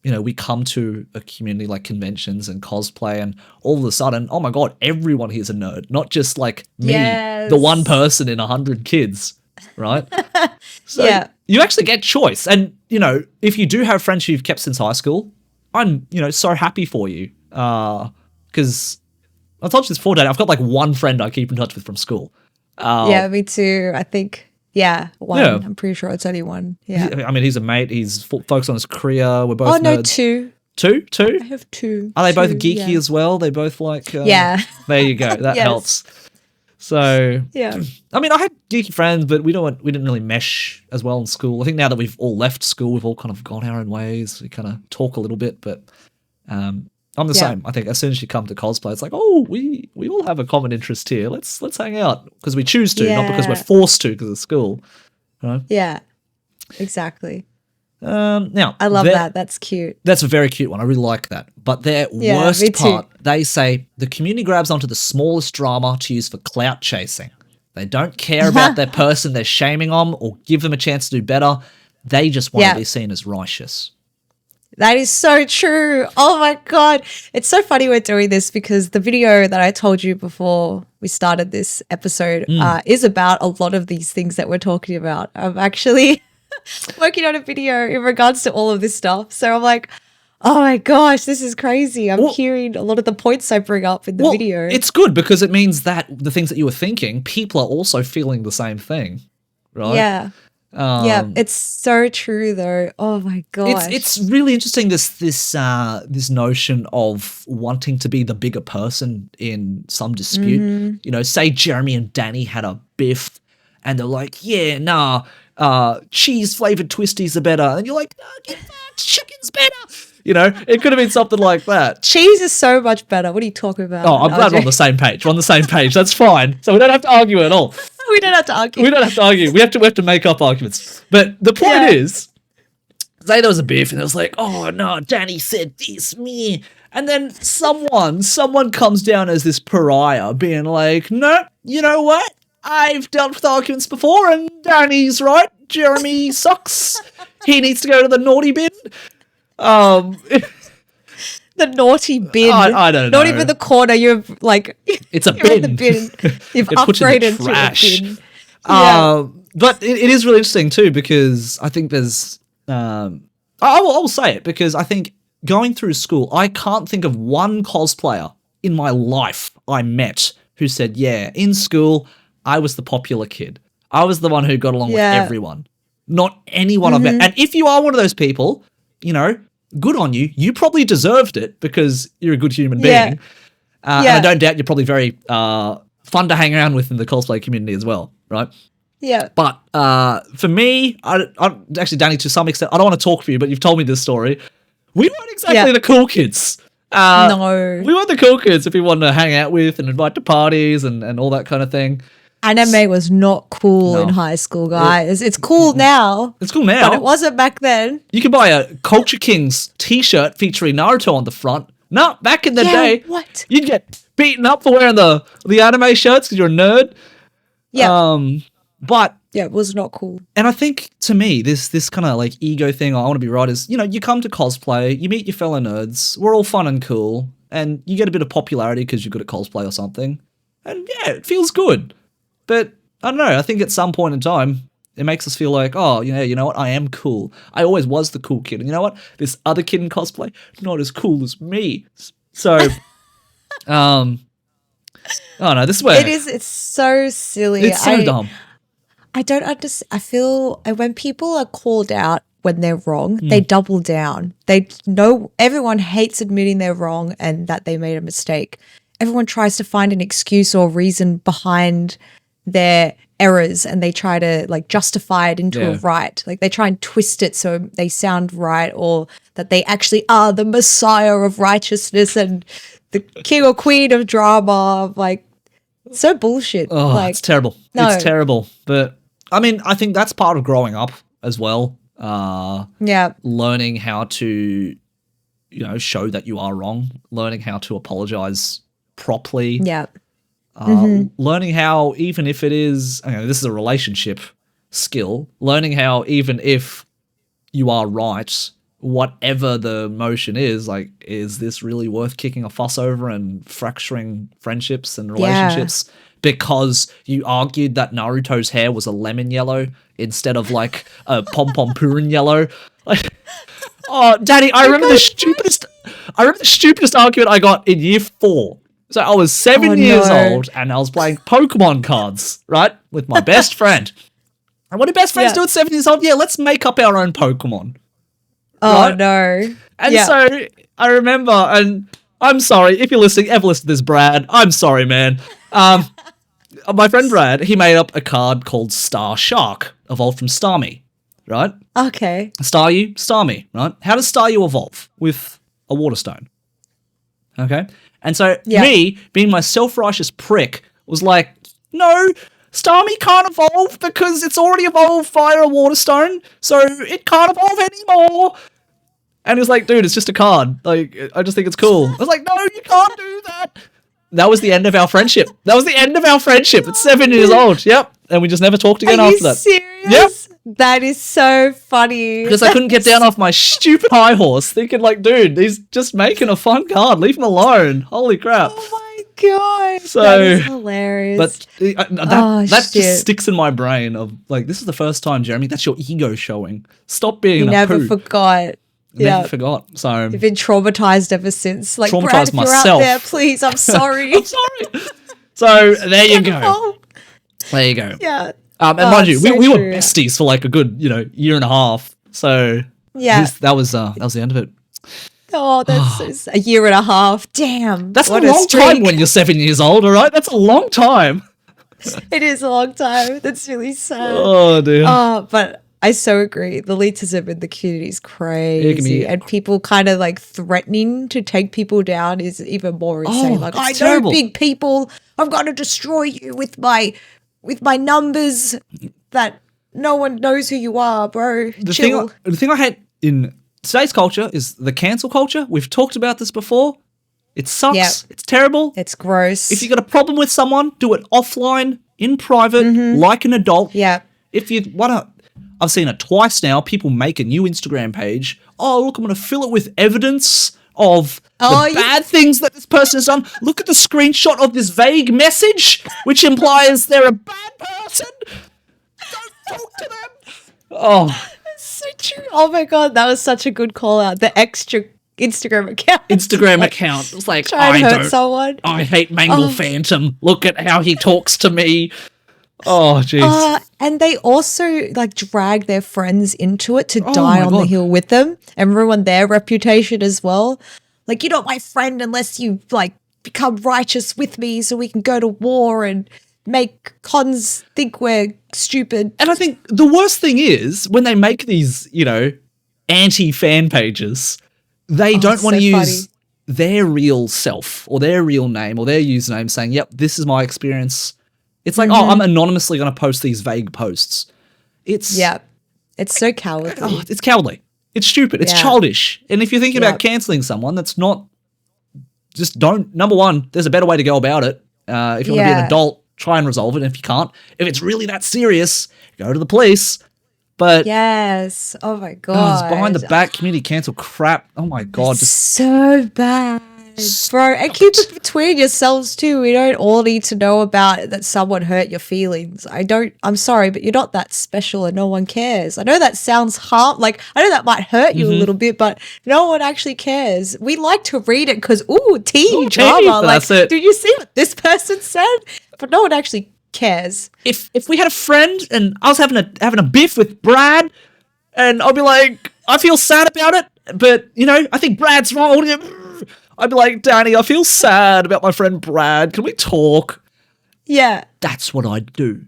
[SPEAKER 1] you know, we come to a community like conventions and cosplay, and all of a sudden, oh my God, everyone here's a nerd, not just like me, the one person in 100 kids, right? So you actually get choice. And, you know, if you do have friends you've kept since high school, I'm, you know, so happy for you, because I told you this before, Danny, I've got like one friend I keep in touch with from school.
[SPEAKER 2] Me too. I think, one. Yeah. I'm pretty sure it's only one. Yeah.
[SPEAKER 1] I mean, he's a mate. He's focused on his career. We're both nerds.
[SPEAKER 2] No, two.
[SPEAKER 1] Two?
[SPEAKER 2] I have two.
[SPEAKER 1] Are they both geeky as well? They both like... There you go. That helps. So...
[SPEAKER 2] Yeah.
[SPEAKER 1] I mean, I had geeky friends, but we didn't really mesh as well in school. I think now that we've all left school, we've all kind of gone our own ways. We kind of talk a little bit, but... I I'm the same. I think as soon as you come to cosplay, it's like, oh, we all have a common interest here. Let's hang out because we choose to, not because we're forced to because of school. Right?
[SPEAKER 2] Yeah, exactly.
[SPEAKER 1] Now
[SPEAKER 2] I love that. That's cute.
[SPEAKER 1] That's a very cute one. I really like that. But their worst part, they say the community grabs onto the smallest drama to use for clout chasing. They don't care about their person they're shaming on or give them a chance to do better. They just want to be seen as righteous.
[SPEAKER 2] That is so true. Oh my God. It's so funny we're doing this because the video that I told you before we started this episode is about a lot of these things that we're talking about. I'm actually working on a video in regards to all of this stuff. So I'm like, oh my gosh, this is crazy. I'm hearing a lot of the points I bring up in the video.
[SPEAKER 1] It's good because it means that the things that you were thinking, people are also feeling the same thing, right?
[SPEAKER 2] Yeah. It's so true though. Oh my gosh.
[SPEAKER 1] It's really interesting this notion of wanting to be the bigger person in some dispute.
[SPEAKER 2] Mm-hmm.
[SPEAKER 1] You know, say Jeremy and Danny had a biff and they're like, cheese flavored twisties are better. And you're like, get that, chicken's better. You know, it could have been something like that.
[SPEAKER 2] Cheese is so much better. What are you talking about?
[SPEAKER 1] Oh, I'm glad we're on the same page. We're on the same page. That's fine. So we don't have to argue at all.
[SPEAKER 2] We don't have to argue.
[SPEAKER 1] We have to make up arguments. But the point is, say there was a beef and it was like, oh no, Danny said this, me. And then someone comes down as this pariah being like, no, you know what? I've dealt with arguments before and Danny's right. Jeremy sucks. He needs to go to the naughty bin.
[SPEAKER 2] The naughty bin.
[SPEAKER 1] I don't know.
[SPEAKER 2] Not even the corner. You're like,
[SPEAKER 1] it's a
[SPEAKER 2] you're
[SPEAKER 1] bin.
[SPEAKER 2] In the bin. You've upgraded to a bin.
[SPEAKER 1] But it is really interesting too because I think there's. I will say it because I think going through school, I can't think of one cosplayer in my life I met who said, "Yeah, in school, I was the popular kid. I was the one who got along with everyone." Not anyone I've met. And if you are one of those people, you know. Good on you. You probably deserved it because you're a good human being. And I don't doubt you're probably very fun to hang around with in the cosplay community as well, right?
[SPEAKER 2] Yeah.
[SPEAKER 1] But for me, I actually, Danny, to some extent, I don't want to talk for you, but you've told me this story. We weren't exactly the cool kids.
[SPEAKER 2] No.
[SPEAKER 1] We weren't the cool kids if we wanted to hang out with and invite to parties and all that kind of thing.
[SPEAKER 2] Anime was not cool in high school, guys. It's cool now.
[SPEAKER 1] It's cool now.
[SPEAKER 2] But it wasn't back then.
[SPEAKER 1] You could buy a Culture Kings t-shirt featuring Naruto on the front. No, back in the day,
[SPEAKER 2] what?
[SPEAKER 1] You'd get beaten up for wearing the anime shirts because you're a nerd.
[SPEAKER 2] Yeah.
[SPEAKER 1] But
[SPEAKER 2] yeah, it was not cool.
[SPEAKER 1] And I think to me, this kind of like ego thing, I want to be right, is, you know, you come to cosplay, you meet your fellow nerds, we're all fun and cool, and you get a bit of popularity because you're good at cosplay or something. And yeah, it feels good. But I don't know, I think at some point in time, it makes us feel like, oh, you know what, I am cool. I always was the cool kid. And you know what? This other kid in cosplay, not as cool as me. So, oh no, this way.
[SPEAKER 2] It's so silly.
[SPEAKER 1] It's so dumb.
[SPEAKER 2] I don't understand. I feel when people are called out when they're wrong, they double down. They know everyone hates admitting they're wrong and that they made a mistake. Everyone tries to find an excuse or reason behind their errors and they try to like justify it into a right. Like they try and twist it so they sound right, or that they actually are the messiah of righteousness and the king or queen of drama. Like, so bullshit.
[SPEAKER 1] Oh,
[SPEAKER 2] like,
[SPEAKER 1] it's terrible. No. It's terrible. But I mean, I think that's part of growing up as well. Learning how to, you know, show that you are wrong, learning how to apologize properly.
[SPEAKER 2] Yeah.
[SPEAKER 1] Learning how, even if it is, you know, this is a relationship skill, learning how even if you are right, whatever the motion is, like, is this really worth kicking a fuss over and fracturing friendships and relationships because you argued that Naruto's hair was a lemon yellow instead of like a pom-pom purin yellow? Like, oh, Daddy, I remember the stupidest argument I got in year 4. So I was 7 years old and I was playing Pokemon cards, right, with my best friend. And what do best friends do at 7 years old? Yeah, let's make up our own Pokemon.
[SPEAKER 2] Oh, no.
[SPEAKER 1] And so I remember, and I'm sorry, if you're listening, ever listen to this, Brad, I'm sorry, man. My friend Brad, he made up a card called Star Shark, evolved from Starmie, right?
[SPEAKER 2] Okay.
[SPEAKER 1] Staryu, Starmie, right? How does Staryu evolve? With a water stone. Okay. And so me, being my self-righteous prick, was like, no, Starmie can't evolve because it's already evolved via a water stone, so it can't evolve anymore. And he was like, dude, it's just a card. Like, I just think it's cool. I was like, no, you can't do that. That was the end of our friendship. It's 7 years old. Yep. And we just never talked again after that.
[SPEAKER 2] Are you serious? Yep. That is so funny.
[SPEAKER 1] Because I couldn't get down off my stupid high horse thinking like, dude, he's just making a fun card. Leave him alone. Holy crap.
[SPEAKER 2] Oh my God.
[SPEAKER 1] So,
[SPEAKER 2] that is hilarious.
[SPEAKER 1] But that just sticks in my brain of like, this is the first time, Jeremy, that's your ego showing. Stop being a
[SPEAKER 2] never
[SPEAKER 1] poo.
[SPEAKER 2] Forgot.
[SPEAKER 1] Never forgot. So
[SPEAKER 2] you've been traumatized ever since. Like,
[SPEAKER 1] traumatized
[SPEAKER 2] Brad, if
[SPEAKER 1] myself.
[SPEAKER 2] you're out there, please, I'm sorry.
[SPEAKER 1] I'm sorry. So there you go. There you go.
[SPEAKER 2] Yeah.
[SPEAKER 1] And mind you, we were besties for like a good, year and a half. So that was the end of it.
[SPEAKER 2] Oh, that's a year and a half. Damn.
[SPEAKER 1] That's a long time when you're 7 years old, all right? That's a long time.
[SPEAKER 2] It is a long time. That's really sad.
[SPEAKER 1] Oh, dear.
[SPEAKER 2] But I so agree. The elitism in the community is crazy. And people kind of like threatening to take people down is even more insane. Like, I know big people. I'm going to destroy you with my numbers that no one knows who you are, bro.
[SPEAKER 1] The thing I hate in today's culture is the cancel culture. We've talked about this before. It sucks. Yep. It's terrible.
[SPEAKER 2] It's gross.
[SPEAKER 1] If you got a problem with someone, do it offline, in private, like an adult.
[SPEAKER 2] Yeah.
[SPEAKER 1] If you want to... I've seen it twice now. People make a new Instagram page. Oh, look, I'm going to fill it with evidence of the bad things that this person has done. Look at the screenshot of this vague message, which implies they're a bad person. Don't talk to them. Oh.
[SPEAKER 2] That's so true. Oh, my God. That was such a good call out. The extra Instagram account.
[SPEAKER 1] It was like,
[SPEAKER 2] trying to hurt someone.
[SPEAKER 1] I hate Mangle Phantom. Look at how he talks to me. Oh, jeez.
[SPEAKER 2] And they also like drag their friends into it to die on the hill with them and ruin their reputation as well. Like, you're not my friend unless you like become righteous with me so we can go to war and make cons think we're stupid.
[SPEAKER 1] And I think the worst thing is when they make these, anti-fan pages, they don't want to use their real self or their real name or their username saying, yep, this is my experience. It's like, I'm anonymously going to post these vague posts. It's
[SPEAKER 2] so cowardly.
[SPEAKER 1] It's cowardly. It's stupid. It's childish. And if you're thinking about cancelling someone, that's not, just don't, number one, there's a better way to go about it. If you want to be an adult, try and resolve it. And if you can't, if it's really that serious, go to the police. But
[SPEAKER 2] yes. Oh my God.
[SPEAKER 1] It's behind the back community cancel crap. Oh my God.
[SPEAKER 2] It's so bad. Bro, and keep it between yourselves too. We don't all need to know about that someone hurt your feelings. I'm sorry, but you're not that special and no one cares. I know that sounds I know that might hurt you a little bit, but no one actually cares. We like to read it because, teen drama.
[SPEAKER 1] That's it.
[SPEAKER 2] Did you see what this person said? But no one actually cares.
[SPEAKER 1] If we had a friend and I was having a biff with Brad and I'd be like, I feel sad about it, but, I think Brad's wrong. I'd be like, Danny, I feel sad about my friend Brad. Can we talk?
[SPEAKER 2] Yeah.
[SPEAKER 1] That's what I'd do.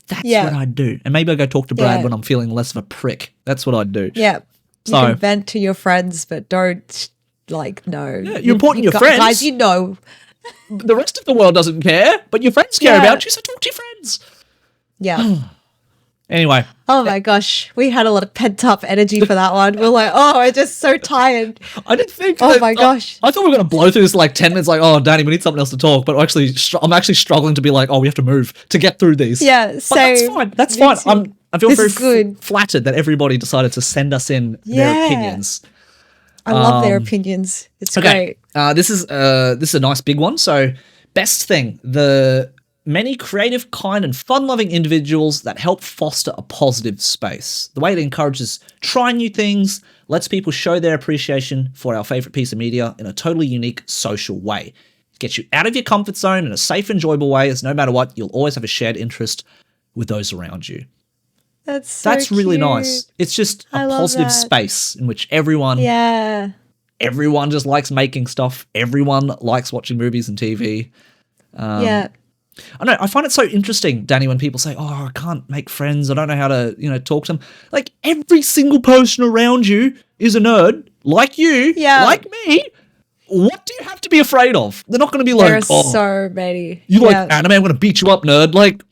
[SPEAKER 1] That's what I'd do. And maybe I'd go talk to Brad when I'm feeling less of a prick. That's what I'd do.
[SPEAKER 2] Yeah. You can vent to your friends, but don't, no.
[SPEAKER 1] Yeah, you're important to your friends.
[SPEAKER 2] Guys,
[SPEAKER 1] The rest of the world doesn't care, but your friends care about you, so talk to your friends.
[SPEAKER 2] Yeah.
[SPEAKER 1] Anyway.
[SPEAKER 2] Oh my gosh. We had a lot of pent up energy for that one. We're like, we're just so tired.
[SPEAKER 1] I didn't think.
[SPEAKER 2] Oh my gosh.
[SPEAKER 1] I thought we were going to blow through this like 10 minutes, like, Danny, we need something else to talk. But I'm actually struggling to be like, we have to move to get through these.
[SPEAKER 2] Yeah. So
[SPEAKER 1] that's fine. That's fine. I feel
[SPEAKER 2] very
[SPEAKER 1] good. Flattered that everybody decided to send us in their opinions.
[SPEAKER 2] I love their opinions. It's great.
[SPEAKER 1] This is a nice big one. So, best thing, the many creative, kind, and fun-loving individuals that help foster a positive space. The way it encourages trying new things, lets people show their appreciation for our favorite piece of media in a totally unique social way. It gets you out of your comfort zone in a safe, enjoyable way, as no matter what, you'll always have a shared interest with those around you.
[SPEAKER 2] That's
[SPEAKER 1] really nice. It's just a positive space in which everyone just likes making stuff. Everyone likes watching movies and TV. I know. I find it so interesting, Danny, when people say, I can't make friends. I don't know how to, talk to them. Like, every single person around you is a nerd, like you, like me. what do you have to be afraid of? They're not going to be
[SPEAKER 2] There
[SPEAKER 1] like,
[SPEAKER 2] are so many.
[SPEAKER 1] you like anime, I'm going to beat you up, nerd. Like,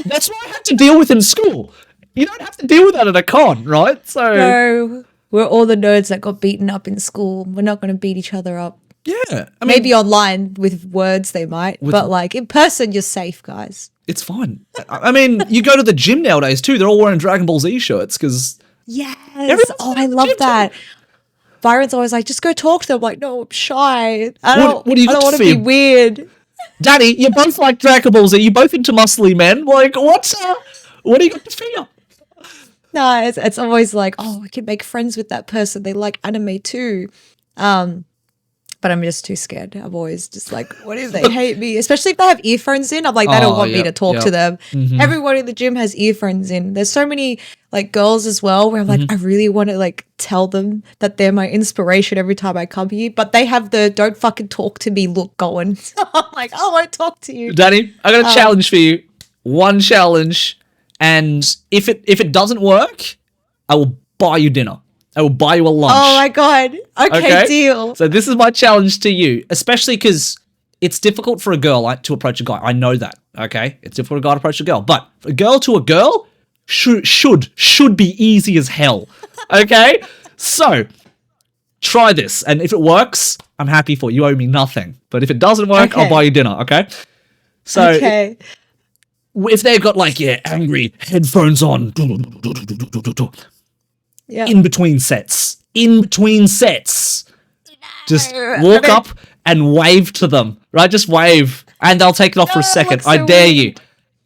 [SPEAKER 1] that's what I had to deal with in school. You don't have to deal with that at a con, right?
[SPEAKER 2] So we're all the nerds that got beaten up in school. We're not going to beat each other up.
[SPEAKER 1] Yeah. I mean,
[SPEAKER 2] maybe online with words they might, but like in person, you're safe, guys.
[SPEAKER 1] It's fine. I mean, you go to the gym nowadays too. They're all wearing Dragon Ball Z shirts because...
[SPEAKER 2] Yes. Oh, I love that. Byron's always like, just go talk to them. I'm like, no, I'm shy. I don't want to be weird.
[SPEAKER 1] Daddy, you both like Dragon Ball Z. You both into muscly men. Like, what do you got to fear?
[SPEAKER 2] No, it's always like, oh, I can make friends with that person. They like anime too. But I'm just too scared. I'm always just like, what if they hate me? Especially if they have earphones in. I'm like, they don't want me to talk to them. Mm-hmm. Everyone in the gym has earphones in. There's so many like girls as well where I'm like, I really want to like tell them that they're my inspiration every time I come here. But they have the don't fucking talk to me look going. So I'm like, I won't talk to you.
[SPEAKER 1] Danny, I got a challenge for you. One challenge. And if it doesn't work, I will buy you dinner. I will buy you a lunch.
[SPEAKER 2] Oh my God. Okay, deal.
[SPEAKER 1] So this is my challenge to you, especially because it's difficult for a girl to approach a guy. I know that, okay? It's difficult for a guy to approach a girl. But a girl to a girl should be easy as hell, okay? So try this. And if it works, I'm happy for you. You owe me nothing. But if it doesn't work, I'll buy you dinner, okay? So if they've got like, angry headphones on, in between sets, just walk up and wave to them, right? Just wave, and they'll take it off for a second. I dare you.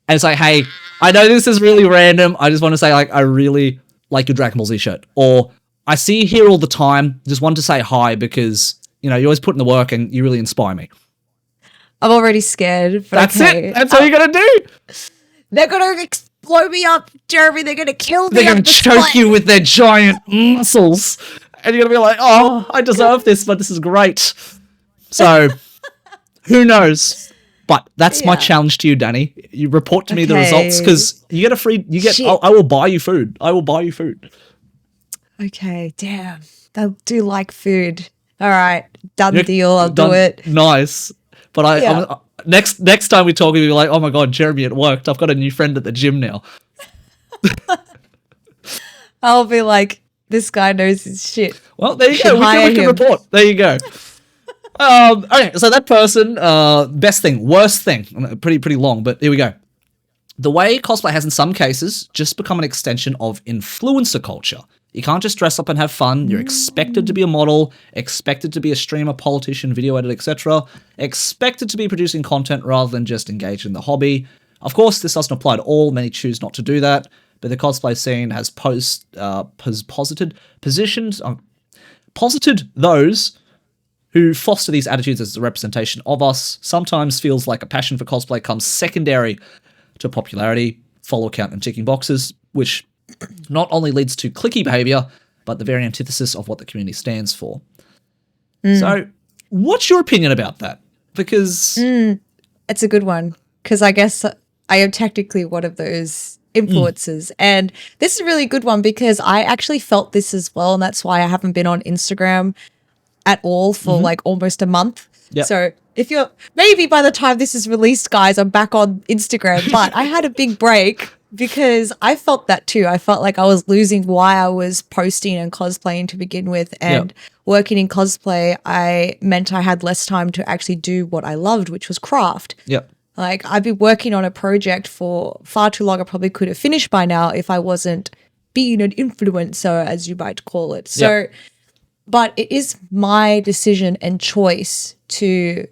[SPEAKER 1] And it's like, hey, I know this is really random. I just want to say, like, I really like your Dragon Ball Z shirt, or I see you here all the time. Just wanted to say hi because you always put in the work and you really inspire me.
[SPEAKER 2] I'm already scared. But
[SPEAKER 1] That's it. That's all you gotta do.
[SPEAKER 2] They're gonna blow me up, Jeremy. They're gonna kill me.
[SPEAKER 1] They're gonna choke you with their giant muscles, and you're gonna be like, "Oh, I deserve this, but this is great." So, who knows? But that's my challenge to you, Danny. You report to me the results because you get a free. I will buy you food. I will buy you food.
[SPEAKER 2] Okay, damn. They do like food. All right, done deal. I'll do it.
[SPEAKER 1] Nice, but Next time we talk, you'll be like, oh my God, Jeremy, it worked. I've got a new friend at the gym now.
[SPEAKER 2] I'll be like, this guy knows his shit.
[SPEAKER 1] Well, there you go. We can report. There you go. Okay, so that person, best thing, worst thing, pretty long, but here we go. The way cosplay has in some cases just become an extension of influencer culture. You can't just dress up and have fun. You're expected to be a model, expected to be a streamer, politician, video editor, etc. Expected to be producing content rather than just engage in the hobby. Of course, this doesn't apply to all. Many choose not to do that. But the cosplay scene has posited those who foster these attitudes as a representation of us. Sometimes feels like a passion for cosplay comes secondary to popularity, follow count, and ticking boxes, which not only leads to cliquey behavior, but the very antithesis of what the community stands for. So, what's your opinion about that? Because...
[SPEAKER 2] it's a good one, because I guess I am technically one of those influencers. And this is a really good one because I actually felt this as well, and that's why I haven't been on Instagram at all for like almost a month.
[SPEAKER 1] Yep.
[SPEAKER 2] So if you're... maybe by the time this is released, guys, I'm back on Instagram, but I had a big break because I felt that too. I felt like I was losing why I was posting and cosplaying to begin with. And working in cosplay, I meant I had less time to actually do what I loved, which was craft.
[SPEAKER 1] Yep.
[SPEAKER 2] Like, I've been working on a project for far too long. I probably could have finished by now if I wasn't being an influencer, as you might call it. So, but it is my decision and choice to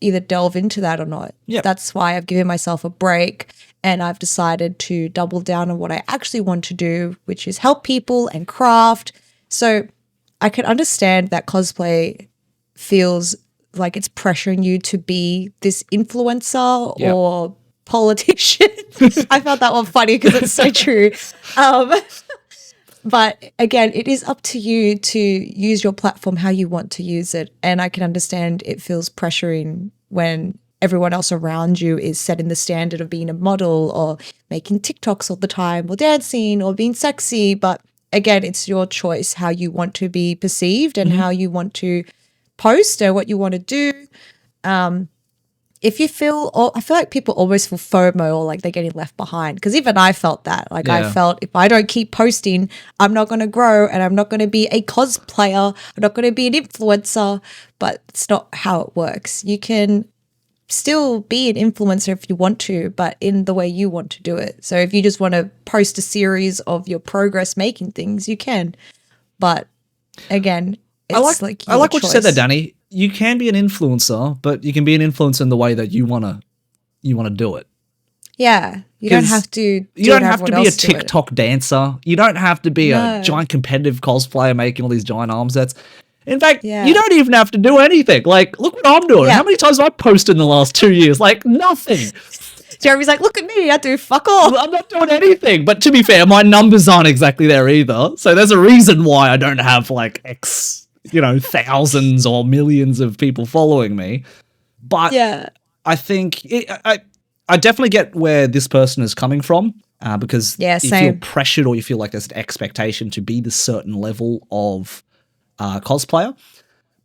[SPEAKER 2] either delve into that or not.
[SPEAKER 1] Yep.
[SPEAKER 2] That's why I've given myself a break. And I've decided to double down on what I actually want to do, which is help people and craft. So I can understand that cosplay feels like it's pressuring you to be this influencer or politician. I found that one funny because it's so true. But again, it is up to you to use your platform how you want to use it. And I can understand it feels pressuring when everyone else around you is setting the standard of being a model or making TikToks all the time or dancing or being sexy. But again, it's your choice how you want to be perceived and how you want to post or what you want to do. If you I feel like people always feel FOMO or like they're getting left behind. Because even I felt that. Like I felt if I don't keep posting, I'm not going to grow and I'm not going to be a cosplayer. I'm not going to be an influencer. But it's not how it works. You can still be an influencer if you want to, but in the way you want to do it. So if you just want to post a series of your progress making things, you can. But again, it's
[SPEAKER 1] I like what you said there, Danny. You can be an influencer, but you can be an influencer in the way that you wanna do it.
[SPEAKER 2] Yeah, you don't have to.
[SPEAKER 1] You don't have to be a TikTok dancer. You don't have to be a giant competitive cosplayer making all these giant arm sets. In fact, you don't even have to do anything. Like, look what I'm doing. How many times have I posted in the last 2 years? Like, nothing.
[SPEAKER 2] Jeremy's like, look at me, I do fuck all.
[SPEAKER 1] I'm not doing anything. But to be fair, my numbers aren't exactly there either. So there's a reason why I don't have like thousands or millions of people following me. But I think I definitely get where this person is coming from because you feel pressured or you feel like there's an expectation to be this certain level of cosplayer.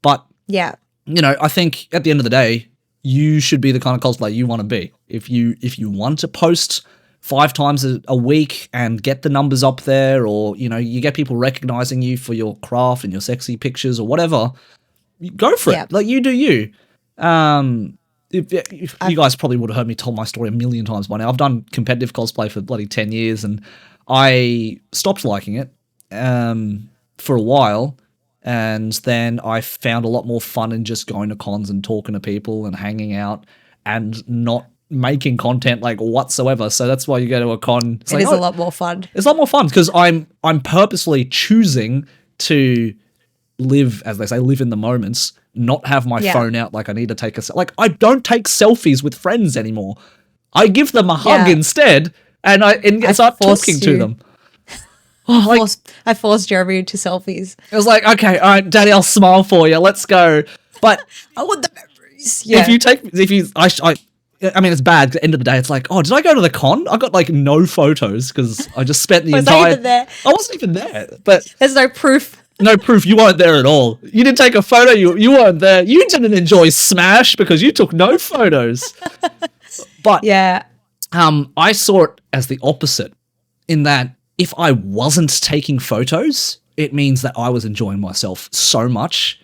[SPEAKER 1] But, I think at the end of the day, you should be the kind of cosplayer you want to be. If you want to post 5 times a week and get the numbers up there, or, you get people recognizing you for your craft and your sexy pictures or whatever, go for it. Like, you do you. If you guys probably would have heard me tell my story a million times by now. I've done competitive cosplay for bloody 10 years and I stopped liking it for a while. And then I found a lot more fun in just going to cons and talking to people and hanging out and not making content like whatsoever. So that's why you go to a con.
[SPEAKER 2] It is a lot more fun.
[SPEAKER 1] It's a lot more fun because I'm purposely choosing to live, as they say, live in the moments, not have my phone out like I need to take like I don't take selfies with friends anymore. I give them a hug instead and I start talking to them.
[SPEAKER 2] I forced Jeremy into selfies.
[SPEAKER 1] It was like, okay, all right, Daddy, I'll smile for you. Let's go. But
[SPEAKER 2] I want the memories. Yeah.
[SPEAKER 1] I mean, it's bad. At the end of the day, it's like, oh, did I go to the con? I got like no photos because I just spent the entire. I wasn't even there. But
[SPEAKER 2] there's no proof.
[SPEAKER 1] No proof. You weren't there at all. You didn't take a photo. You weren't there. You didn't enjoy Smash because you took no photos. But I saw it as the opposite in that if I wasn't taking photos, it means that I was enjoying myself so much.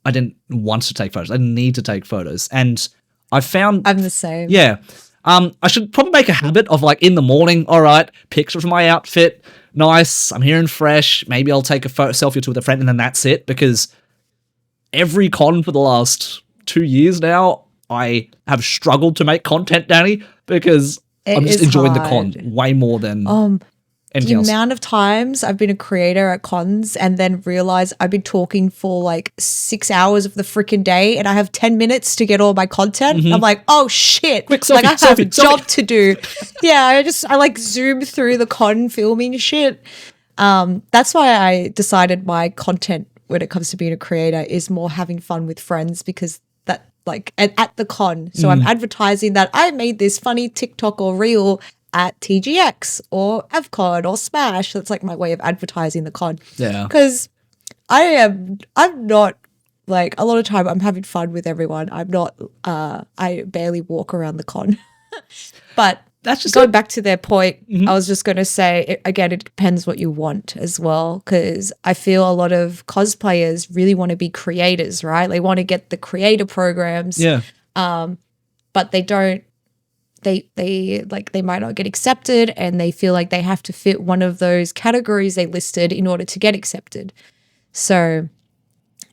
[SPEAKER 1] I didn't want to take photos. I didn't need to take photos. And I found...
[SPEAKER 2] I'm the same.
[SPEAKER 1] Yeah. I should probably make a habit of like in the morning, all right, picture of my outfit. Nice. I'm here and fresh. Maybe I'll take a selfie or two with a friend and then that's it. Because every con for the last 2 years now, I have struggled to make content, Danny, because I'm just enjoying the con way more than...
[SPEAKER 2] The amount of times I've been a creator at cons and then realize I've been talking for like 6 hours of the freaking day and I have 10 minutes to get all my content. Mm-hmm. I'm like, oh shit.
[SPEAKER 1] Quick selfie,
[SPEAKER 2] like I have a job to do. Yeah, I like zoom through the con filming shit. That's why I decided my content when it comes to being a creator is more having fun with friends because that like at the con. So I'm advertising that I made this funny TikTok or reel at TGX or AvCon or Smash. That's like my way of advertising the con.
[SPEAKER 1] Yeah.
[SPEAKER 2] Because I'm not like a lot of time I'm having fun with everyone. I'm not, I barely walk around the con. But that's just going back to their point. Mm-hmm. I was just going to say, again, it depends what you want as well. Because I feel a lot of cosplayers really want to be creators, right? They want to get the creator programs.
[SPEAKER 1] Yeah.
[SPEAKER 2] But they don't. They might not get accepted and they feel like they have to fit one of those categories they listed in order to get accepted. So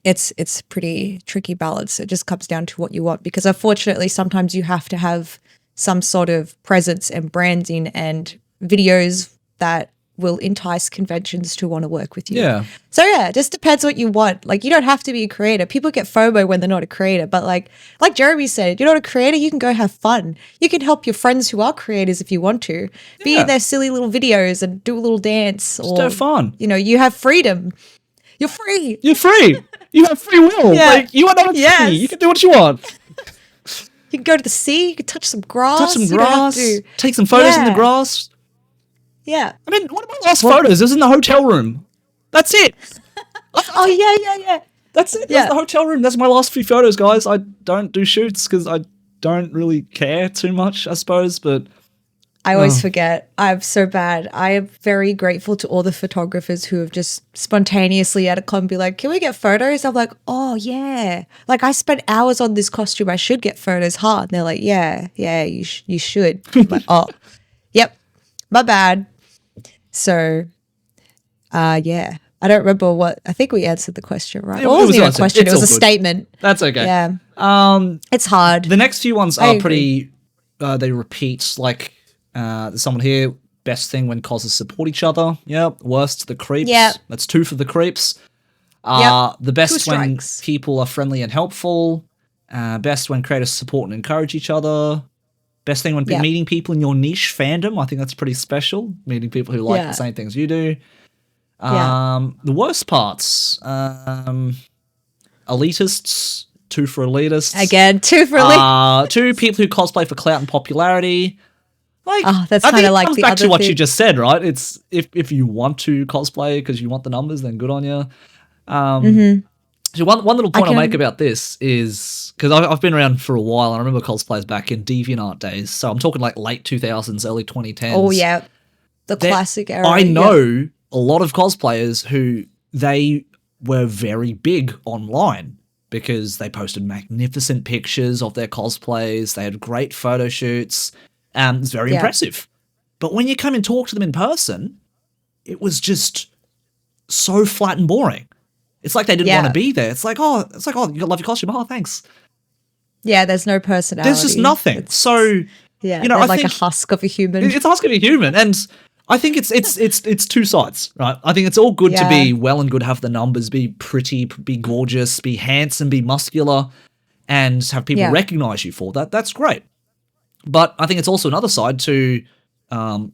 [SPEAKER 2] it's pretty tricky balance. It just comes down to what you want because unfortunately sometimes you have to have some sort of presence and branding and videos that will entice conventions to want to work with you.
[SPEAKER 1] Yeah.
[SPEAKER 2] So yeah, it just depends what you want. Like you don't have to be a creator. People get FOMO when they're not a creator, but like Jeremy said, you're not a creator, you can go have fun. You can help your friends who are creators if you want to. Be in their silly little videos and do a little dance.
[SPEAKER 1] Just have fun.
[SPEAKER 2] You know, you have freedom. You're free.
[SPEAKER 1] You're free. You have free will.
[SPEAKER 2] Yeah.
[SPEAKER 1] Like you are not free. You can do what you want.
[SPEAKER 2] You can go to the sea, you can touch some grass.
[SPEAKER 1] Take some photos in the grass.
[SPEAKER 2] Yeah.
[SPEAKER 1] I mean, one of my last photos was in the hotel room. That's it.
[SPEAKER 2] Oh, yeah.
[SPEAKER 1] That's it. That's the hotel room. That's my last few photos, guys. I don't do shoots because I don't really care too much, I suppose, but
[SPEAKER 2] I always forget. I'm so bad. I am very grateful to all the photographers who have just spontaneously at a con be like, can we get photos? I'm like, oh, yeah. Like, I spent hours on this costume. I should get photos, huh? And they're like, yeah, you should. I'm like, oh, yep, my bad. So, yeah. I don't remember what. I think we answered the question, right? It wasn't even a question. It was a statement.
[SPEAKER 1] That's okay.
[SPEAKER 2] Yeah. It's hard.
[SPEAKER 1] The next few ones are pretty, they repeat, like, there's someone here, best thing when causes support each other. Yep. Worst, the creeps.
[SPEAKER 2] Yep.
[SPEAKER 1] That's 2 for the creeps. The best when people are friendly and helpful. Best when creators support and encourage each other. Best thing when meeting people in your niche fandom. I think that's pretty special. Meeting people who like the same things you do. The worst parts, elitists, 2 for elitists.
[SPEAKER 2] Again, 2 for elitists.
[SPEAKER 1] 2 people who cosplay for clout and popularity. Like,
[SPEAKER 2] that's kind of like
[SPEAKER 1] comes
[SPEAKER 2] the
[SPEAKER 1] back
[SPEAKER 2] other
[SPEAKER 1] to what
[SPEAKER 2] thing.
[SPEAKER 1] you just said, right? It's if you want to cosplay because you want the numbers, then good on you. So one little point I'll make about this is because I've been around for a while and I remember cosplayers back in DeviantArt days. So I'm talking like late 2000s, early 2010s.
[SPEAKER 2] Oh yeah, the classic era.
[SPEAKER 1] I know a lot of cosplayers who they were very big online because they posted magnificent pictures of their cosplays. They had great photo shoots. It's very impressive. But when you come and talk to them in person, it was just so flat and boring. It's like they didn't want to be there. It's like, oh, you love your costume. Oh, thanks.
[SPEAKER 2] Yeah, there's no personality.
[SPEAKER 1] There's just nothing. So,
[SPEAKER 2] you know, I think a husk of a human.
[SPEAKER 1] It's a husk of a human. And I think it's 2 sides, right? I think it's all good to be well and good, have the numbers, be pretty, be gorgeous, be handsome, be muscular, and have people recognize you for that. That's great. But I think it's also another side to, are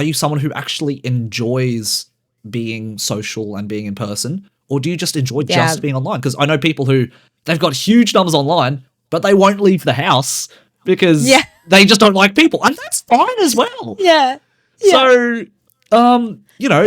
[SPEAKER 1] you someone who actually enjoys being social and being in person? Or do you just enjoy just being online? Because I know people who, they've got huge numbers online, but they won't leave the house because they just don't like people. And that's fine as well.
[SPEAKER 2] Yeah.
[SPEAKER 1] So, you know.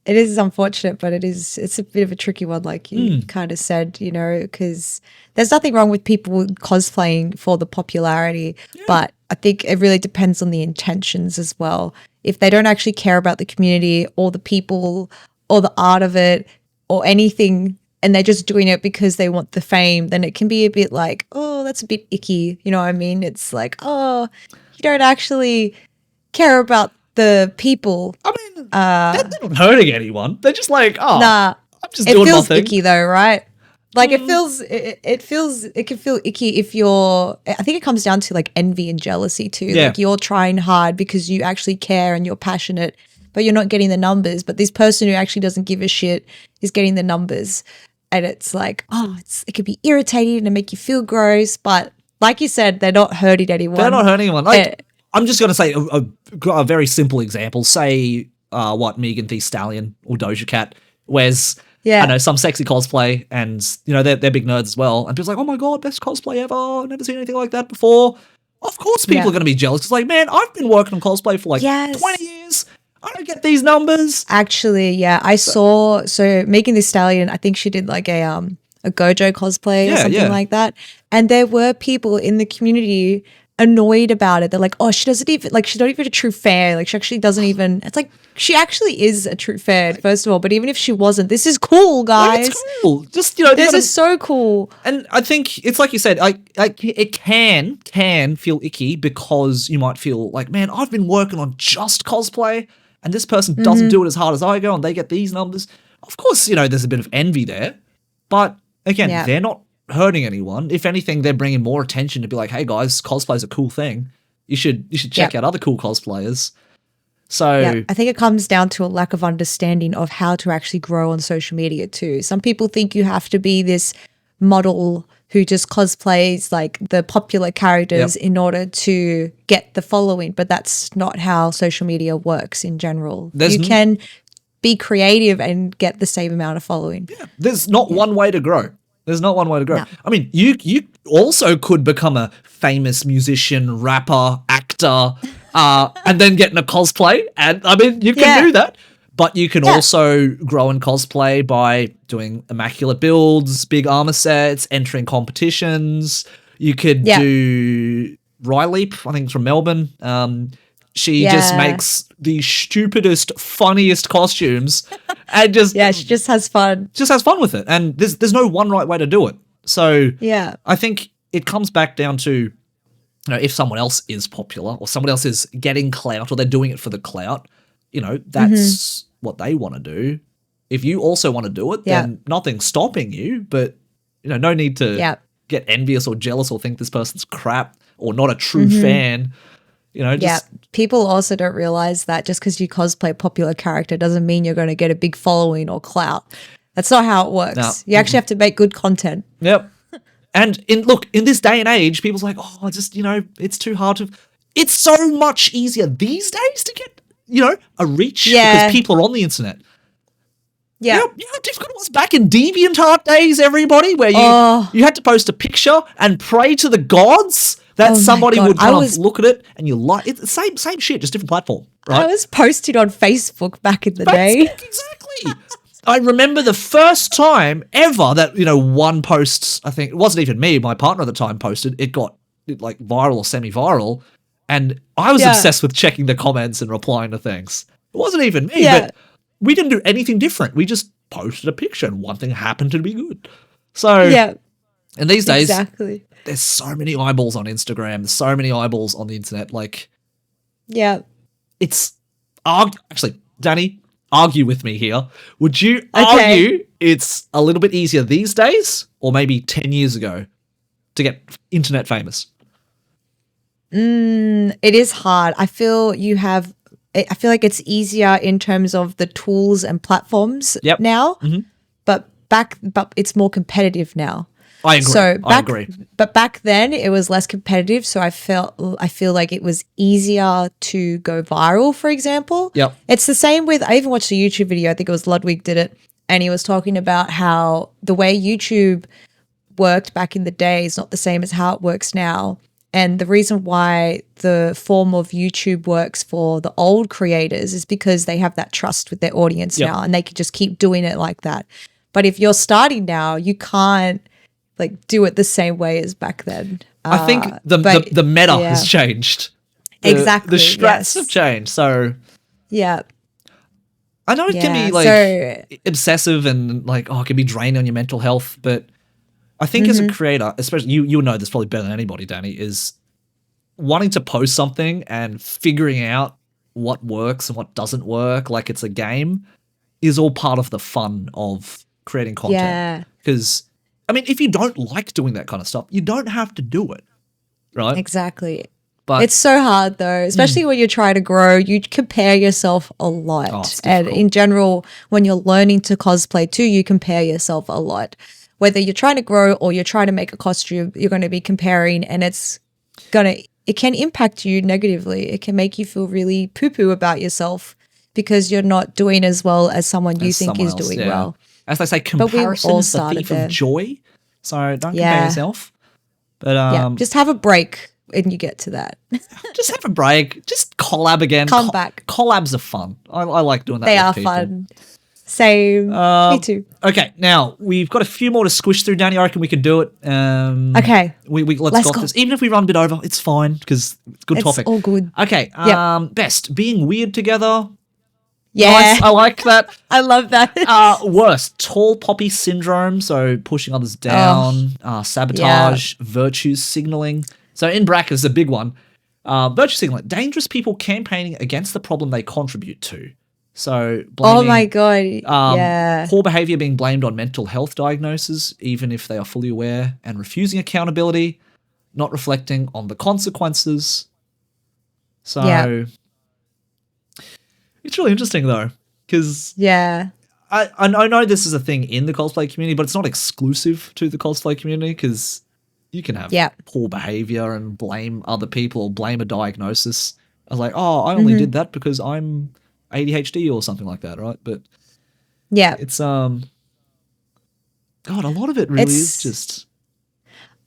[SPEAKER 2] It is unfortunate, but it's a bit of a tricky one, like you kind of said, you know, because there's nothing wrong with people cosplaying for the popularity, but I think it really depends on the intentions as well. If they don't actually care about the community or the people or the art of it or anything, and they're just doing it because they want the fame, then it can be a bit like, oh, that's a bit icky. You know what I mean? It's like, oh, you don't actually care about the people.
[SPEAKER 1] I mean, they're not hurting anyone. They're just like, oh,
[SPEAKER 2] nah,
[SPEAKER 1] I'm just doing my thing.
[SPEAKER 2] It feels icky though, right? Like it can feel icky if you're, I think it comes down to like envy and jealousy too.
[SPEAKER 1] Yeah.
[SPEAKER 2] Like you're trying hard because you actually care and you're passionate, but you're not getting the numbers. But this person who actually doesn't give a shit is getting the numbers. And it's like, oh, it could be irritating and make you feel gross. But like you said, they're not hurting anyone.
[SPEAKER 1] They're not hurting anyone. Like, I'm just going to say a very simple example. Say, Megan Thee Stallion or Doja Cat wears, I know, some sexy cosplay and, you know, they're big nerds as well. And people's like, oh my God, best cosplay ever. I've never seen anything like that before. Of course people are going to be jealous. It's like, man, I've been working on cosplay for like 20 years. I don't get these numbers.
[SPEAKER 2] Actually, I saw, so Megan Thee Stallion, I think she did like a Gojo cosplay or something like that. And there were people in the community annoyed about it. They're like, oh, she's not even a true fan. Like she actually doesn't even, it's like, she actually is a true fan, first of all. But even if she wasn't, this is cool, guys.
[SPEAKER 1] Like, it's cool. Just, you know,
[SPEAKER 2] this is so cool.
[SPEAKER 1] And I think it's like you said, it can feel icky because you might feel like, man, I've been working on just cosplay and this person doesn't do it as hard as I go and they get these numbers. Of course, you know, there's a bit of envy there. But again, they're not hurting anyone. If anything, they're bringing more attention to be like, hey guys, cosplay's a cool thing. You should check out other cool cosplayers. So
[SPEAKER 2] I think it comes down to a lack of understanding of how to actually grow on social media too. Some people think you have to be this model who just cosplays like the popular characters in order to get the following, but that's not how social media works in general. You can be creative and get the same amount of following. Yeah,
[SPEAKER 1] there's not one way to grow. There's not one way to grow. No. I mean, you also could become a famous musician, rapper, actor, and then get in a cosplay. And I mean, you can do that. But you can also grow in cosplay by doing immaculate builds, big armor sets, entering competitions. You could do Riley, I think it's from Melbourne. She just makes the stupidest, funniest costumes and just
[SPEAKER 2] she just has fun.
[SPEAKER 1] Just has fun with it. And there's no one right way to do it. So I think it comes back down to, you know, if someone else is popular or someone else is getting clout or they're doing it for the clout, you know, that's what they want to do. If you also want to do it, then nothing's stopping you. But, you know, no need to get envious or jealous or think this person's crap or not a true fan. You know, just
[SPEAKER 2] people also don't realize that just because you cosplay a popular character doesn't mean you're going to get a big following or clout. That's not how it works. No. You actually have to make good content.
[SPEAKER 1] Yep. And in this day and age, people's like, oh, just, you know, it's too hard to. It's so much easier these days to get, you know, a reach because people are on the internet.
[SPEAKER 2] Yeah.
[SPEAKER 1] You know how difficult it was back in DeviantArt days, everybody, where you had to post a picture and pray to the gods that somebody would kind of look at it and you like it. Same shit, just different platform, right?
[SPEAKER 2] I was posted on Facebook back in the day.
[SPEAKER 1] Exactly. I remember the first time ever that, you know, one post, I think, it wasn't even me, my partner at the time posted, it got like viral or semi-viral, and I was obsessed with checking the comments and replying to things. It wasn't even me, but we didn't do anything different. We just posted a picture and one thing happened to be good. So, and these days, there's so many eyeballs on Instagram, there's so many eyeballs on the internet, like, it's, actually, Danny, argue with me here. Would you argue it's a little bit easier these days or maybe 10 years ago to get internet famous?
[SPEAKER 2] It is hard. I feel like it's easier in terms of the tools and platforms now, but it's more competitive now.
[SPEAKER 1] I agree. I agree.
[SPEAKER 2] But back then it was less competitive, so I feel like it was easier to go viral, for example.
[SPEAKER 1] Yep.
[SPEAKER 2] It's the same with, I even watched a YouTube video, I think it was Ludwig did it, and he was talking about how the way YouTube worked back in the day is not the same as how it works now. And the reason why the form of YouTube works for the old creators is because they have that trust with their audience now, and they can just keep doing it like that. But if you're starting now, you can't like do it the same way as back then.
[SPEAKER 1] I think the meta has changed.
[SPEAKER 2] Exactly.
[SPEAKER 1] The strats have changed. So I know it can be like obsessive and like, it can be draining on your mental health, but I think as a creator, especially you know this probably better than anybody, Danny, is wanting to post something and figuring out what works and what doesn't work, like it's a game, is all part of the fun of creating content.
[SPEAKER 2] Yeah.
[SPEAKER 1] Because, I mean, if you don't like doing that kind of stuff, you don't have to do it, right?
[SPEAKER 2] Exactly. But it's so hard though, especially when you're trying to grow, you compare yourself a lot. And in general, when you're learning to cosplay too, you compare yourself a lot. Whether you're trying to grow or you're trying to make a costume, you're going to be comparing, and it can impact you negatively. It can make you feel really poo-poo about yourself because you're not doing as well as someone you think is doing well.
[SPEAKER 1] As they say, comparison is the thief of joy. So don't compare yourself. But
[SPEAKER 2] just have a break and you get to that.
[SPEAKER 1] Just have a break. Just collab again.
[SPEAKER 2] Come back.
[SPEAKER 1] Collabs are fun. I like doing that.
[SPEAKER 2] They are
[SPEAKER 1] people.
[SPEAKER 2] Fun. Same. Me too.
[SPEAKER 1] Okay, now we've got a few more to squish through, Danny. I reckon we can do it.
[SPEAKER 2] Okay.
[SPEAKER 1] Let's go this. Even if we run a bit over, it's fine because it's a good topic.
[SPEAKER 2] It's all good.
[SPEAKER 1] Okay. Best, being weird together.
[SPEAKER 2] Yeah.
[SPEAKER 1] Nice. I like that.
[SPEAKER 2] I love that.
[SPEAKER 1] Worst, tall poppy syndrome. So pushing others down, sabotage, virtue signaling. So in brackets, a big one. Virtue signaling. Dangerous people campaigning against the problem they contribute to. So blaming,
[SPEAKER 2] oh my God.
[SPEAKER 1] Poor behavior being blamed on mental health diagnosis, even if they are fully aware, and refusing accountability, not reflecting on the consequences. So it's really interesting though, because I know this is a thing in the cosplay community, but it's not exclusive to the cosplay community because you can have poor behavior and blame other people or blame a diagnosis. I was like, I only did that because I'm ADHD or something like that, right? But it's God, a lot of it really is just.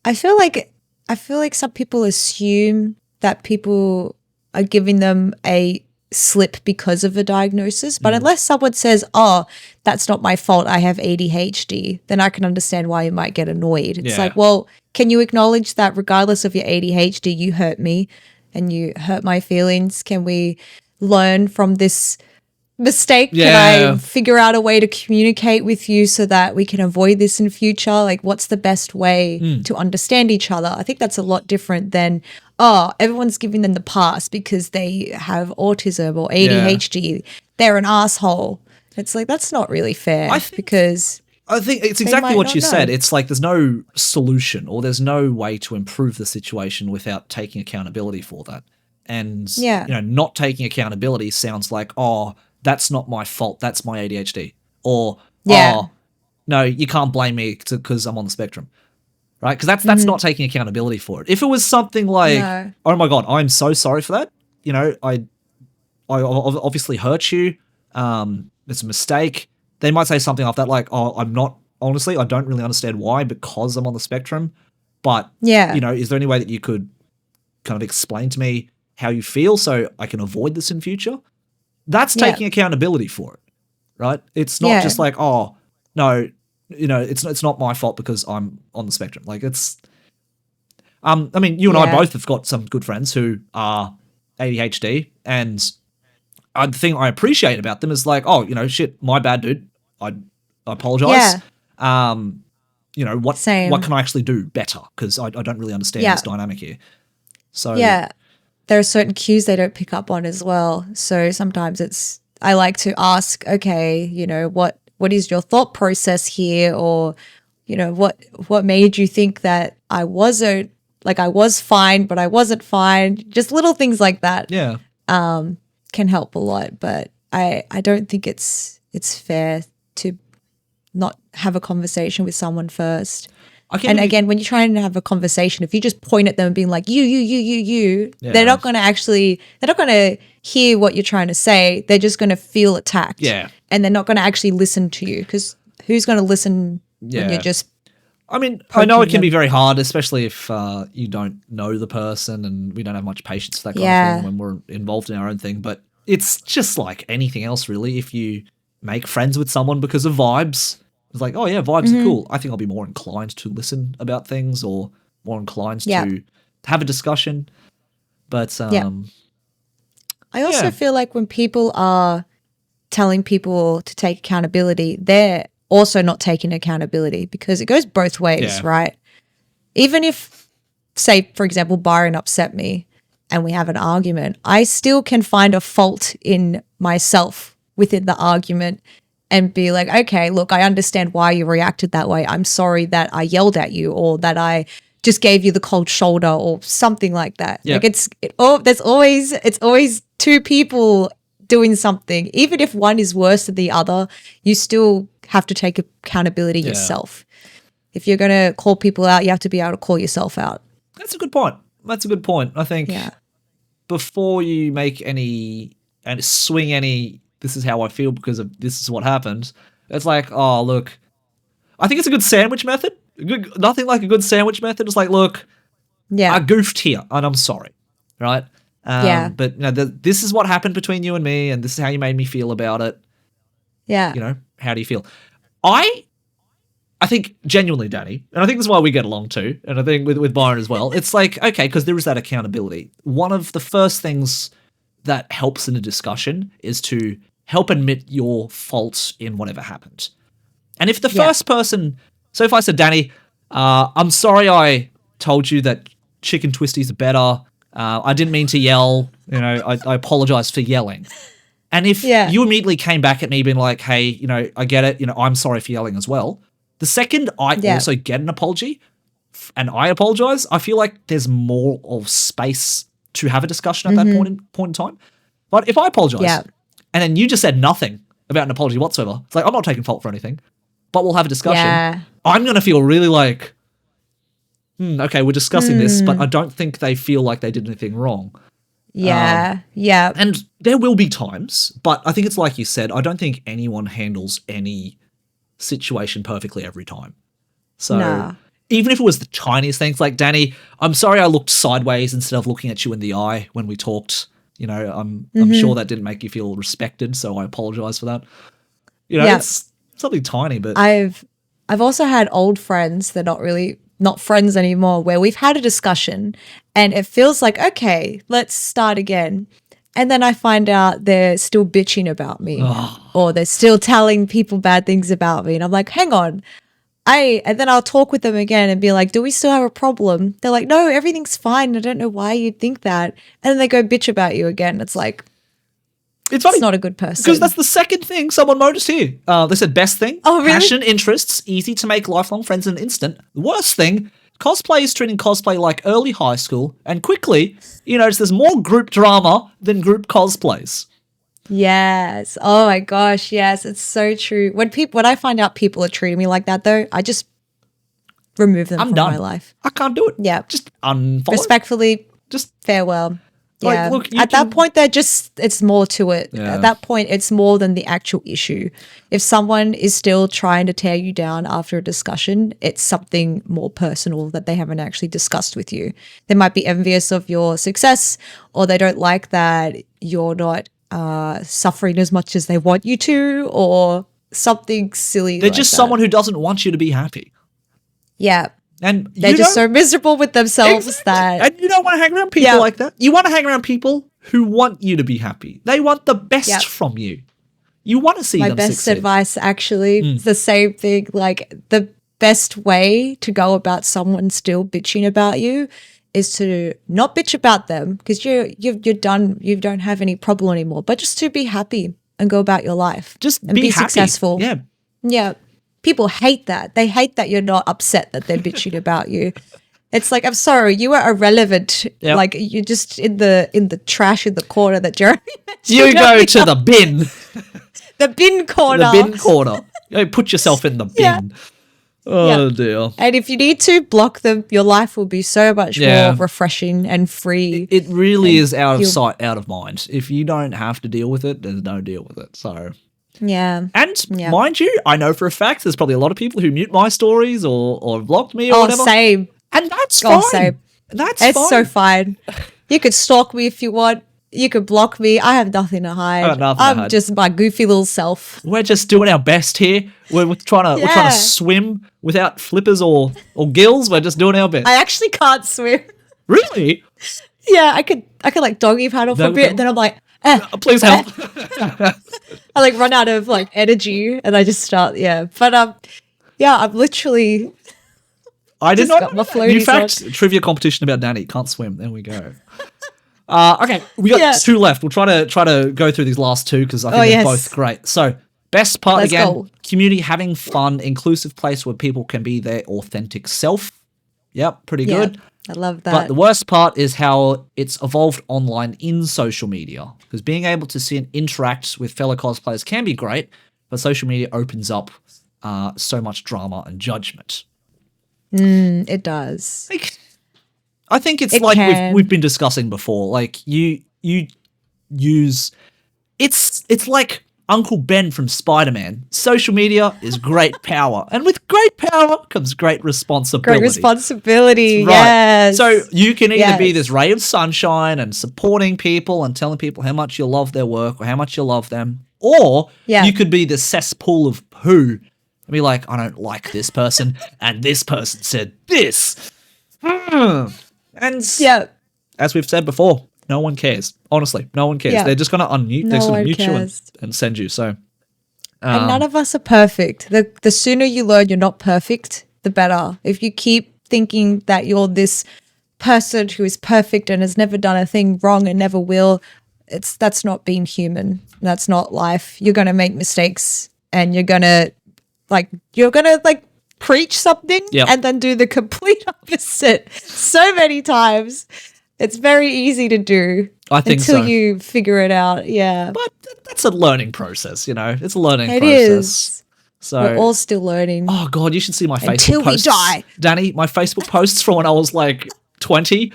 [SPEAKER 2] I feel like some people assume that people are giving them a slip because of a diagnosis. But unless someone says, oh, that's not my fault, I have ADHD, then I can understand why you might get annoyed. It's like, well, can you acknowledge that regardless of your ADHD, you hurt me and you hurt my feelings? Can we learn from this mistake? Can I figure out a way to communicate with you so that we can avoid this in future? Like, what's the best way to understand each other? I think that's a lot different than, oh, everyone's giving them the pass because they have autism or ADHD. They're an asshole. It's like, that's not really fair because
[SPEAKER 1] I think it's exactly what you said. It's like there's no solution or there's no way to improve the situation without taking accountability for that. And, not taking accountability sounds like, oh, that's not my fault. That's my ADHD. Or, oh, no, you can't blame me because I'm on the spectrum. Right? Because that's not taking accountability for it. If it was something like, oh my God, I'm so sorry for that. I obviously hurt you. It's a mistake. They might say something like that, like, oh, honestly, I don't really understand why because I'm on the spectrum. But, is there any way that you could kind of explain to me how you feel so I can avoid this in future? That's taking accountability for it, right? It's not just like, oh, no, it's not my fault because I'm on the spectrum. Like it's, I mean, you and I both have got some good friends who are ADHD, and the thing I appreciate about them is like, oh, shit, my bad, dude. I apologize. What can I actually do better? Because I don't really understand this dynamic here. So
[SPEAKER 2] there are certain cues they don't pick up on as well. So sometimes I like to ask, okay, what is your thought process here? Or, what made you think that I wasn't, like I was fine, but I wasn't fine? Just little things like that can help a lot. But I don't think it's fair to not have a conversation with someone first. And again, when you're trying to have a conversation, if you just point at them and being like, you, they're not going to hear what you're trying to say. They're just going to feel attacked.
[SPEAKER 1] Yeah.
[SPEAKER 2] And they're not going to actually listen to you because who's going to listen when you're just
[SPEAKER 1] I mean, I know it can be very hard, especially if you don't know the person and we don't have much patience for that kind of thing when we're involved in our own thing. But it's just like anything else, really. If you make friends with someone because of vibes, it's like, oh yeah, vibes are cool. I think I'll be more inclined to listen about things or more inclined to have a discussion. But
[SPEAKER 2] I also feel like when people are telling people to take accountability, they're also not taking accountability because it goes both ways, right? Even if, say, for example, Byron upset me and we have an argument, I still can find a fault in myself within the argument and be like, okay, look, I understand why you reacted that way. I'm sorry that I yelled at you or that I just gave you the cold shoulder or something like that. Like it's always two people doing something. Even if one is worse than the other, you still have to take accountability yourself. If you're going to call people out, you have to be able to call yourself out.
[SPEAKER 1] That's a good point. I think before you make any and swing any, this is how I feel because of this is what happened, it's like, oh, look, I think it's a good sandwich method. Nothing like a good sandwich method. It's like, look, I goofed here and I'm sorry, right? But this is what happened between you and me and this is how you made me feel about it.
[SPEAKER 2] Yeah.
[SPEAKER 1] How do you feel? I think genuinely, Danny, and I think this is why we get along too, and I think with Byron as well, it's like, okay, because there is that accountability. One of the first things that helps in a discussion is to help admit your faults in whatever happened. And if the first person, so if I said, Danny, I'm sorry I told you that chicken twisties are better. I didn't mean to yell. I apologize for yelling. And if you immediately came back at me being like, hey, I get it. I'm sorry for yelling as well. The second I also get an apology and I apologize, I feel like there's more of space to have a discussion at that point in time. But if I apologize and then you just said nothing about an apology whatsoever, it's like, I'm not taking fault for anything, but we'll have a discussion. I'm going to feel really like, okay, we're discussing this, but I don't think they feel like they did anything wrong. And there will be times, but I think it's like you said, I don't think anyone handles any situation perfectly every time. So even if it was the tiniest things, like, Danny, I'm sorry I looked sideways instead of looking at you in the eye when we talked. You know, I'm sure that didn't make you feel respected, so I apologize for that. You know, it's something tiny, but
[SPEAKER 2] I've also had old friends that not friends anymore, where we've had a discussion and it feels like, okay, let's start again. And then I find out they're still bitching about me or they're still telling people bad things about me. And I'm like, hang on. And then I'll talk with them again and be like, do we still have a problem? They're like, no, everything's fine. I don't know why you'd think that. And then they go bitch about you again. It's like,
[SPEAKER 1] it's funny.
[SPEAKER 2] It's not a good person.
[SPEAKER 1] Because that's the second thing someone noticed here. They said best thing, passion, interests, easy to make lifelong friends in an instant. The worst thing, cosplay is treating cosplay like early high school. And quickly, you notice there's more group drama than group cosplays.
[SPEAKER 2] Yes. Oh my gosh. Yes. It's so true. When I find out people are treating me like that, though, I just remove them from my life.
[SPEAKER 1] I can't do it.
[SPEAKER 2] Yeah.
[SPEAKER 1] Just unfollow.
[SPEAKER 2] Respectfully.
[SPEAKER 1] Just
[SPEAKER 2] farewell. Yeah.
[SPEAKER 1] Like, look,
[SPEAKER 2] at that point, it's more to it.
[SPEAKER 1] Yeah.
[SPEAKER 2] At that point, it's more than the actual issue. If someone is still trying to tear you down after a discussion, it's something more personal that they haven't actually discussed with you. They might be envious of your success, or they don't like that you're not suffering as much as they want you to, or something silly.
[SPEAKER 1] They're just someone who doesn't want you to be happy.
[SPEAKER 2] Yeah.
[SPEAKER 1] And
[SPEAKER 2] they're just so miserable with themselves that...
[SPEAKER 1] And you don't want to hang around people like that. You want to hang around people who want you to be happy. They want the best from you. You want to see them succeed. My best
[SPEAKER 2] advice, actually, is the same thing. Like, the best way to go about someone still bitching about you is to not bitch about them, because you're done. You don't have any problem anymore. But just to be happy and go about your life.
[SPEAKER 1] Just
[SPEAKER 2] and be successful.
[SPEAKER 1] Yeah.
[SPEAKER 2] Yeah. People hate that. They hate that you're not upset that they're bitching about you. It's like, I'm sorry, you are irrelevant. Yep. Like, you're just in the trash in the corner that Jeremy mentioned.
[SPEAKER 1] You go to the bin.
[SPEAKER 2] The bin corner.
[SPEAKER 1] The bin corner. You put yourself in the bin. Yeah. Oh, dear.
[SPEAKER 2] And if you need to, block them. Your life will be so much more refreshing and free.
[SPEAKER 1] It really is out of sight, out of mind. If you don't have to deal with it, there's no deal with it. So...
[SPEAKER 2] Yeah.
[SPEAKER 1] And mind you, I know for a fact there's probably a lot of people who mute my stories or blocked me or whatever.
[SPEAKER 2] Same.
[SPEAKER 1] And that's fine.
[SPEAKER 2] Same.
[SPEAKER 1] It's
[SPEAKER 2] fine. So fine. You could stalk me if you want. You could block me. I have nothing to hide. I'm just my goofy little self.
[SPEAKER 1] We're just doing our best here. We're trying to swim without flippers or gills. We're just doing our best.
[SPEAKER 2] I actually can't swim.
[SPEAKER 1] Really?
[SPEAKER 2] Yeah, I could like doggy paddle for a bit, then I'm like,
[SPEAKER 1] please help.
[SPEAKER 2] I like run out of like energy and I just start, But I'm literally
[SPEAKER 1] I did not know. New fact, trivia competition about Danny. Can't swim. There we go. Okay, we got two left. We'll try to go through these last two because I think they're both great. So best part community, having fun, inclusive place where people can be their authentic self. Yep, pretty good.
[SPEAKER 2] I love that.
[SPEAKER 1] But the worst part is how it's evolved online in social media, because being able to see and interact with fellow cosplayers can be great, but social media opens up so much drama and judgment.
[SPEAKER 2] It does.
[SPEAKER 1] Like, I think it's like we've been discussing before. Like you use it's like Uncle Ben from Spider-Man. Social media is great power. And with great power comes great responsibility.
[SPEAKER 2] Great responsibility,
[SPEAKER 1] right.
[SPEAKER 2] Yes.
[SPEAKER 1] So you can either be this ray of sunshine and supporting people and telling people how much you love their work or how much you love them, or you could be the cesspool of poo and be like, I don't like this person and this person said this. And as we've said before, no one cares. Honestly, no one cares. They're just going to unmute. They're just going to mute you and send you. So,
[SPEAKER 2] and none of us are perfect. The sooner you learn you're not perfect, the better. If you keep thinking that you're this person who is perfect and has never done a thing wrong and never will, that's not being human. That's not life. You're going to make mistakes and you're going to preach something and then do the complete opposite so many times. It's very easy to do until you figure it out. Yeah.
[SPEAKER 1] But that's a learning process, you know. It's a learning process.
[SPEAKER 2] It is.
[SPEAKER 1] So
[SPEAKER 2] we're all still learning.
[SPEAKER 1] Oh, God, you should see my Facebook posts.
[SPEAKER 2] Until we die.
[SPEAKER 1] Danny, my Facebook posts from when I was like 20.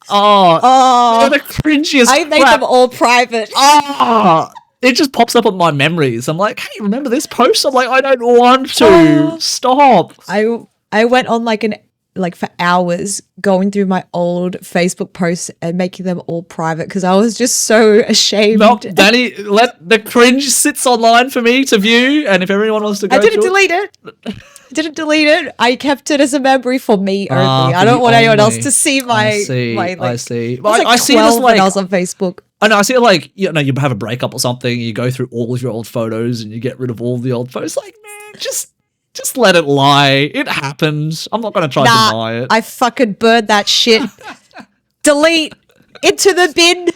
[SPEAKER 1] Oh, they're the cringiest
[SPEAKER 2] I made them all private.
[SPEAKER 1] It just pops up on my memories. I'm like, hey, remember this post? I'm like, I don't want to. Stop.
[SPEAKER 2] I went on like an like for hours going through my old Facebook posts and making them all private because I was just so ashamed.
[SPEAKER 1] No, Danny, let the cringe sits online for me to view, and if everyone wants to go,
[SPEAKER 2] I didn't delete it. I kept it as a memory for me only. I don't want anyone else to see my. I see.
[SPEAKER 1] I see it
[SPEAKER 2] as like when I was on Facebook.
[SPEAKER 1] I know. I see it like you have a breakup or something. You go through all of your old photos and you get rid of all the old photos. Like, man, just let it lie. It happened. I'm not going to try to deny it.
[SPEAKER 2] I fucking burned that shit. Delete. Into the bin.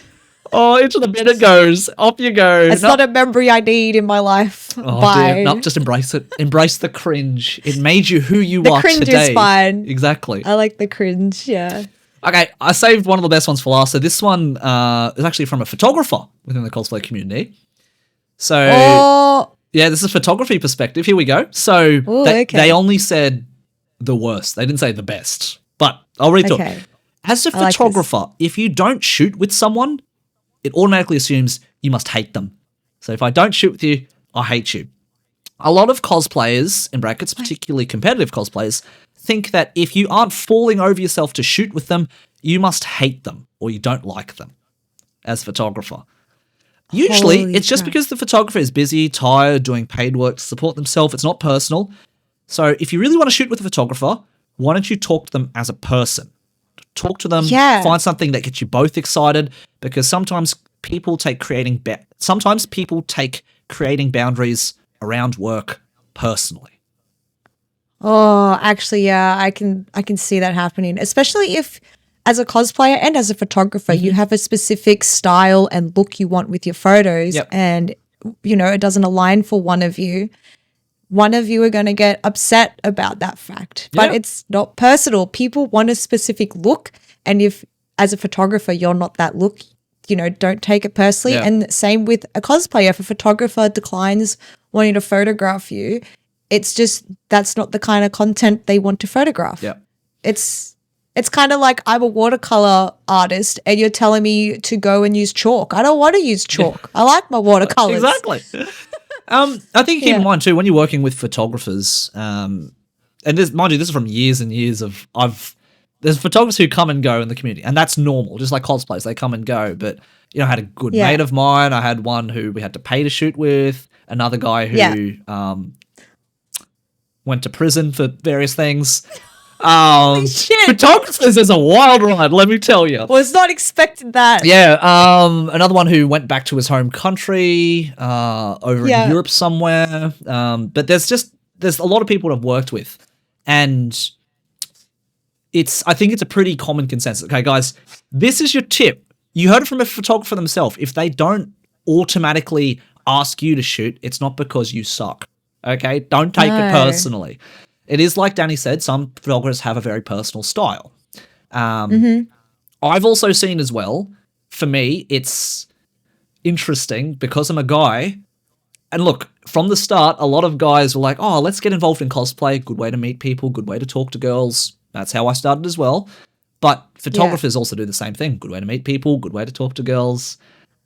[SPEAKER 1] Oh, into the bin it goes. Off you go.
[SPEAKER 2] It's not a memory I need in my life.
[SPEAKER 1] Oh,
[SPEAKER 2] bye.
[SPEAKER 1] Dear. No, just embrace it. Embrace the cringe. It made you who you are today.
[SPEAKER 2] The cringe is fine.
[SPEAKER 1] Exactly.
[SPEAKER 2] I like the cringe, yeah.
[SPEAKER 1] Okay, I saved one of the best ones for last. So this one is actually from a photographer within the cosplay community. So... yeah, this is a photography perspective. Here we go. So they only said the worst. They didn't say the best. But I'll read through it. As a photographer, if you don't shoot with someone, it automatically assumes you must hate them. So if I don't shoot with you, I hate you. A lot of cosplayers, in brackets, particularly competitive cosplayers, think that if you aren't falling over yourself to shoot with them, you must hate them or you don't like them as a photographer. Usually, it's just because the photographer is busy, tired, doing paid work to support themselves. It's not personal. So if you really want to shoot with a photographer, why don't you talk to them as a person? Talk to them, find something that gets you both excited, because sometimes people take creating boundaries around work personally.
[SPEAKER 2] Oh, actually, yeah, I can see that happening, especially if as a cosplayer and as a photographer, you have a specific style and look you want with your photos and, it doesn't align for one of you are going to get upset about that fact. But it's not personal. People want a specific look. And if as a photographer, you're not that look, don't take it personally. Yeah. And same with a cosplayer. If a photographer declines wanting to photograph you, it's just that's not the kind of content they want to photograph.
[SPEAKER 1] Yeah.
[SPEAKER 2] It's kind of like I'm a watercolor artist and you're telling me to go and use chalk. I don't want to use chalk. I like my watercolors.
[SPEAKER 1] Exactly. I think keep in mind too, when you're working with photographers, and this, mind you, this is from years and years of there's photographers who come and go in the community, and that's normal, just like cosplayers, they come and go. But I had a good mate of mine. I had one who we had to pay to shoot with, another guy who went to prison for various things.
[SPEAKER 2] Holy shit.
[SPEAKER 1] Photographers is a wild ride, let me tell you.
[SPEAKER 2] Was not expecting that.
[SPEAKER 1] Yeah, another one who went back to his home country, over in Europe somewhere. But there's a lot of people I've worked with, and I think it's a pretty common consensus. Okay, guys, this is your tip. You heard it from a photographer themselves. If they don't automatically ask you to shoot, it's not because you suck. Okay, don't take it personally. It is like Danny said, some photographers have a very personal style. I've also seen as well, for me, it's interesting because I'm a guy. And look, from the start, a lot of guys were like, oh, let's get involved in cosplay. Good way to meet people, good way to talk to girls. That's how I started as well. But photographers also do the same thing. Good way to meet people, good way to talk to girls.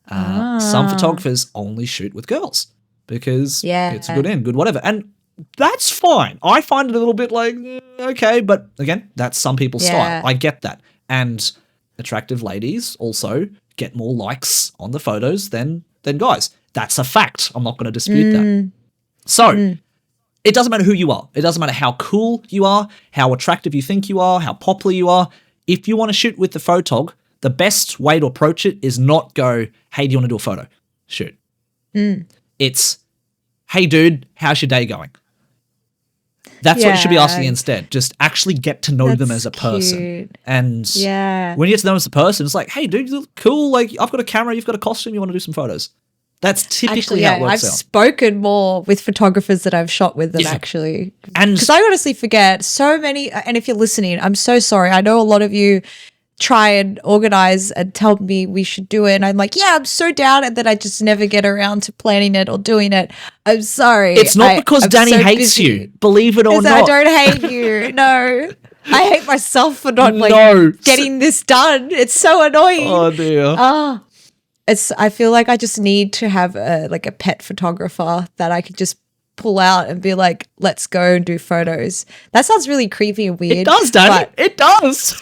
[SPEAKER 1] Some photographers only shoot with girls because it's a good in, good whatever. And that's fine. I find it a little bit like, okay, but again, that's some people's style. I get that. And attractive ladies also get more likes on the photos than guys. That's a fact. I'm not going to dispute that. So it doesn't matter who you are. It doesn't matter how cool you are, how attractive you think you are, how popular you are. If you want to shoot with the photog, the best way to approach it is not go, hey, do you want to do a photo? Shoot. It's, hey, dude, how's your day going? That's what you should be asking instead. Just actually get to know them as a person.
[SPEAKER 2] Cute.
[SPEAKER 1] And when you get to know them as a person, it's like, hey, dude, you look cool. Like, I've got a camera, you've got a costume, you want to do some photos. That's typically how it works out. I've spoken
[SPEAKER 2] more with photographers that I've shot with them, actually. Because I honestly forget so many, and if you're listening, I'm so sorry. I know a lot of you try and organize and tell me we should do it, and I'm like, yeah, I'm so down, and then I just never get around to planning it or doing it. I'm sorry.
[SPEAKER 1] It's not because Danny hates you, believe it or not.
[SPEAKER 2] I don't hate you. No. I hate myself for not getting this done. It's so annoying.
[SPEAKER 1] Oh dear.
[SPEAKER 2] I feel like I just need to have a pet photographer that I could just pull out and be like, let's go and do photos. That sounds really creepy and weird.
[SPEAKER 1] It does, Danny. It does.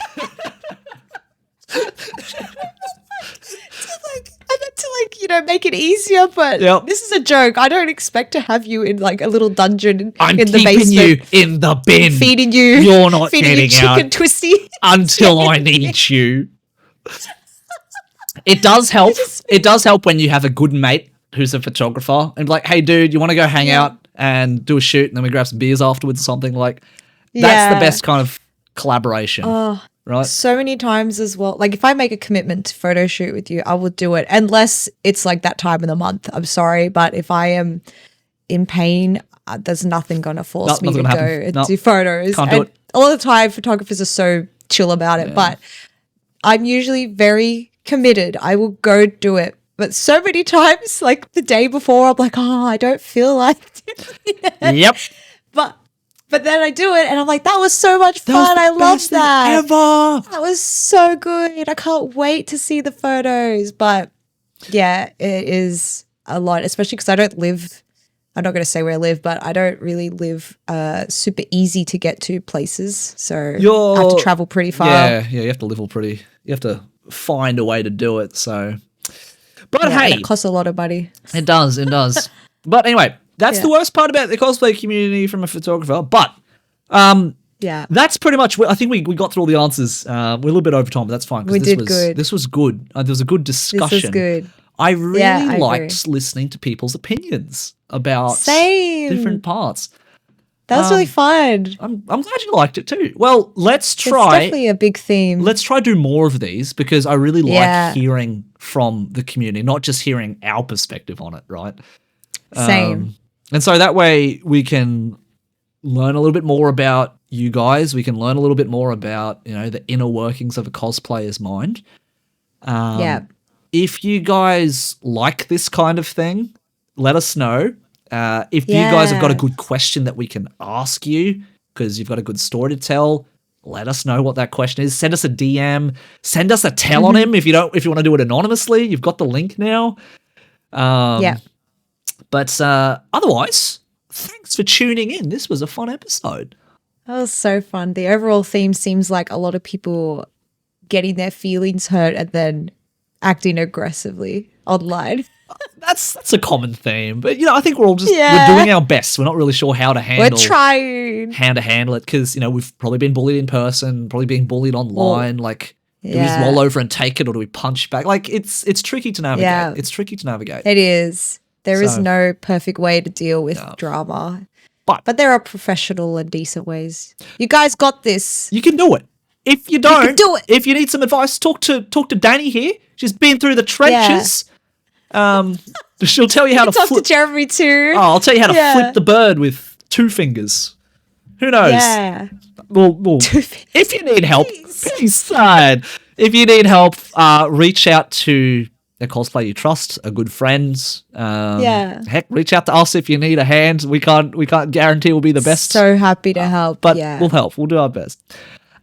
[SPEAKER 2] I meant to make it easier, but this is a joke. I don't expect to have you in like a little dungeon in the basement.
[SPEAKER 1] I'm keeping you in the bin.
[SPEAKER 2] Feeding you.
[SPEAKER 1] You're not
[SPEAKER 2] feeding
[SPEAKER 1] getting
[SPEAKER 2] you chicken
[SPEAKER 1] out
[SPEAKER 2] twisty
[SPEAKER 1] until I need you. It does help. It does help when you have a good mate who's a photographer and be like, hey, dude, you want to go hang out and do a shoot and then we grab some beers afterwards or something? Like, that's the best kind of collaboration. Right?
[SPEAKER 2] So many times as well. Like if I make a commitment to photo shoot with you, I will do it unless it's like that time of the month. I'm sorry, but if I am in pain, there's nothing going to force me to go and do photos.
[SPEAKER 1] Can't do it.
[SPEAKER 2] A lot of the time, photographers are so chill about it, but I'm usually very committed. I will go do it. But so many times, like the day before, I'm like, oh, I don't feel like doing it.
[SPEAKER 1] Yep.
[SPEAKER 2] But then I do it and I'm like, that was so much fun. I love that.
[SPEAKER 1] Ever.
[SPEAKER 2] That was so good. I can't wait to see the photos. But yeah, it is a lot, especially because I don't live, I'm not going to say where I live, but I don't really live super easy to get to places. So I have to travel pretty far.
[SPEAKER 1] Yeah, you have to live you have to find a way to do it. So, but hey.
[SPEAKER 2] It costs a lot of money.
[SPEAKER 1] It does. But anyway. That's the worst part about the cosplay community from a photographer. But that's pretty much. I think we got through all the answers. We're a little bit over time, but that's fine.
[SPEAKER 2] We did good.
[SPEAKER 1] This was good. There was a good discussion.
[SPEAKER 2] This was good.
[SPEAKER 1] I really liked listening to people's opinions about different parts.
[SPEAKER 2] That was really fun.
[SPEAKER 1] I'm glad you liked it too. Well, let's try.
[SPEAKER 2] It's definitely a big theme.
[SPEAKER 1] Let's try do more of these because I really like hearing from the community, not just hearing our perspective on it, right?
[SPEAKER 2] Same.
[SPEAKER 1] And so that way we can learn a little bit more about you guys. We can learn a little bit more about, the inner workings of a cosplayer's mind. If you guys like this kind of thing, let us know. If you guys have got a good question that we can ask you because you've got a good story to tell, let us know what that question is. Send us a DM. Send us a tell on him if you want to do it anonymously. You've got the link now. But otherwise, thanks for tuning in. This was a fun episode.
[SPEAKER 2] That was so fun. The overall theme seems like a lot of people getting their feelings hurt and then acting aggressively online.
[SPEAKER 1] That's a common theme. But, I think we're all just we're doing our best. We're not really sure how to handle
[SPEAKER 2] We're trying.
[SPEAKER 1] How to handle it because, we've probably been bullied in person, probably being bullied online. Do we just roll over and take it or do we punch back? It's tricky to navigate.
[SPEAKER 2] Yeah.
[SPEAKER 1] It's tricky to navigate.
[SPEAKER 2] It is. There is no perfect way to deal with drama. But there are professional and decent ways. You guys got this.
[SPEAKER 1] You can do it. If you don't,
[SPEAKER 2] you can do it.
[SPEAKER 1] If you need some advice, talk to Danny here. She's been through the trenches. She'll tell you how to
[SPEAKER 2] talk
[SPEAKER 1] flip.
[SPEAKER 2] to Jeremy too.
[SPEAKER 1] Oh, I'll tell you how to flip the bird with 2 fingers. Who knows?
[SPEAKER 2] Yeah.
[SPEAKER 1] Well, if you need help, peace. If you need help, reach out to a cosplayer you trust, a good friend. Heck, reach out to us if you need a hand. We can't guarantee we'll be the best.
[SPEAKER 2] So happy to help.
[SPEAKER 1] But we'll help. We'll do our best.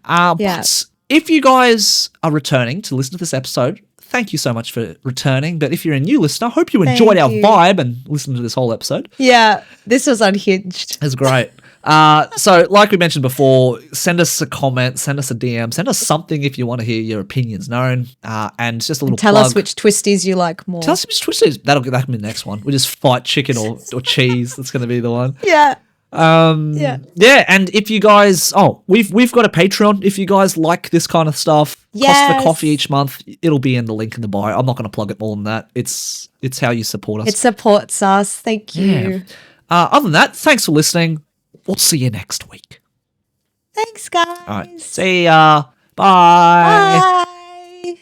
[SPEAKER 1] But if you guys are returning to listen to this episode, thank you so much for returning. But if you're a new listener, I hope you enjoyed our vibe and listened to this whole episode.
[SPEAKER 2] Yeah, this was unhinged.
[SPEAKER 1] It's great. So like we mentioned before, send us a comment, send us a DM, send us something if you want to hear your opinions known. And just a little
[SPEAKER 2] tell
[SPEAKER 1] plug.
[SPEAKER 2] us which twisties you like more.
[SPEAKER 1] Tell us which twisties. That'll be the next one. We just fight chicken or cheese. That's going to be the one.
[SPEAKER 2] Yeah.
[SPEAKER 1] And if you guys, we've got a Patreon. If you guys like this kind of stuff, cost for coffee each month. It'll be in the link in the bio. I'm not going to plug it more than that. It's how you support us.
[SPEAKER 2] It supports us. Thank you.
[SPEAKER 1] Yeah. Other than that, thanks for listening. We'll see you next week.
[SPEAKER 2] Thanks, guys.
[SPEAKER 1] All right. See ya. Bye.
[SPEAKER 2] Bye.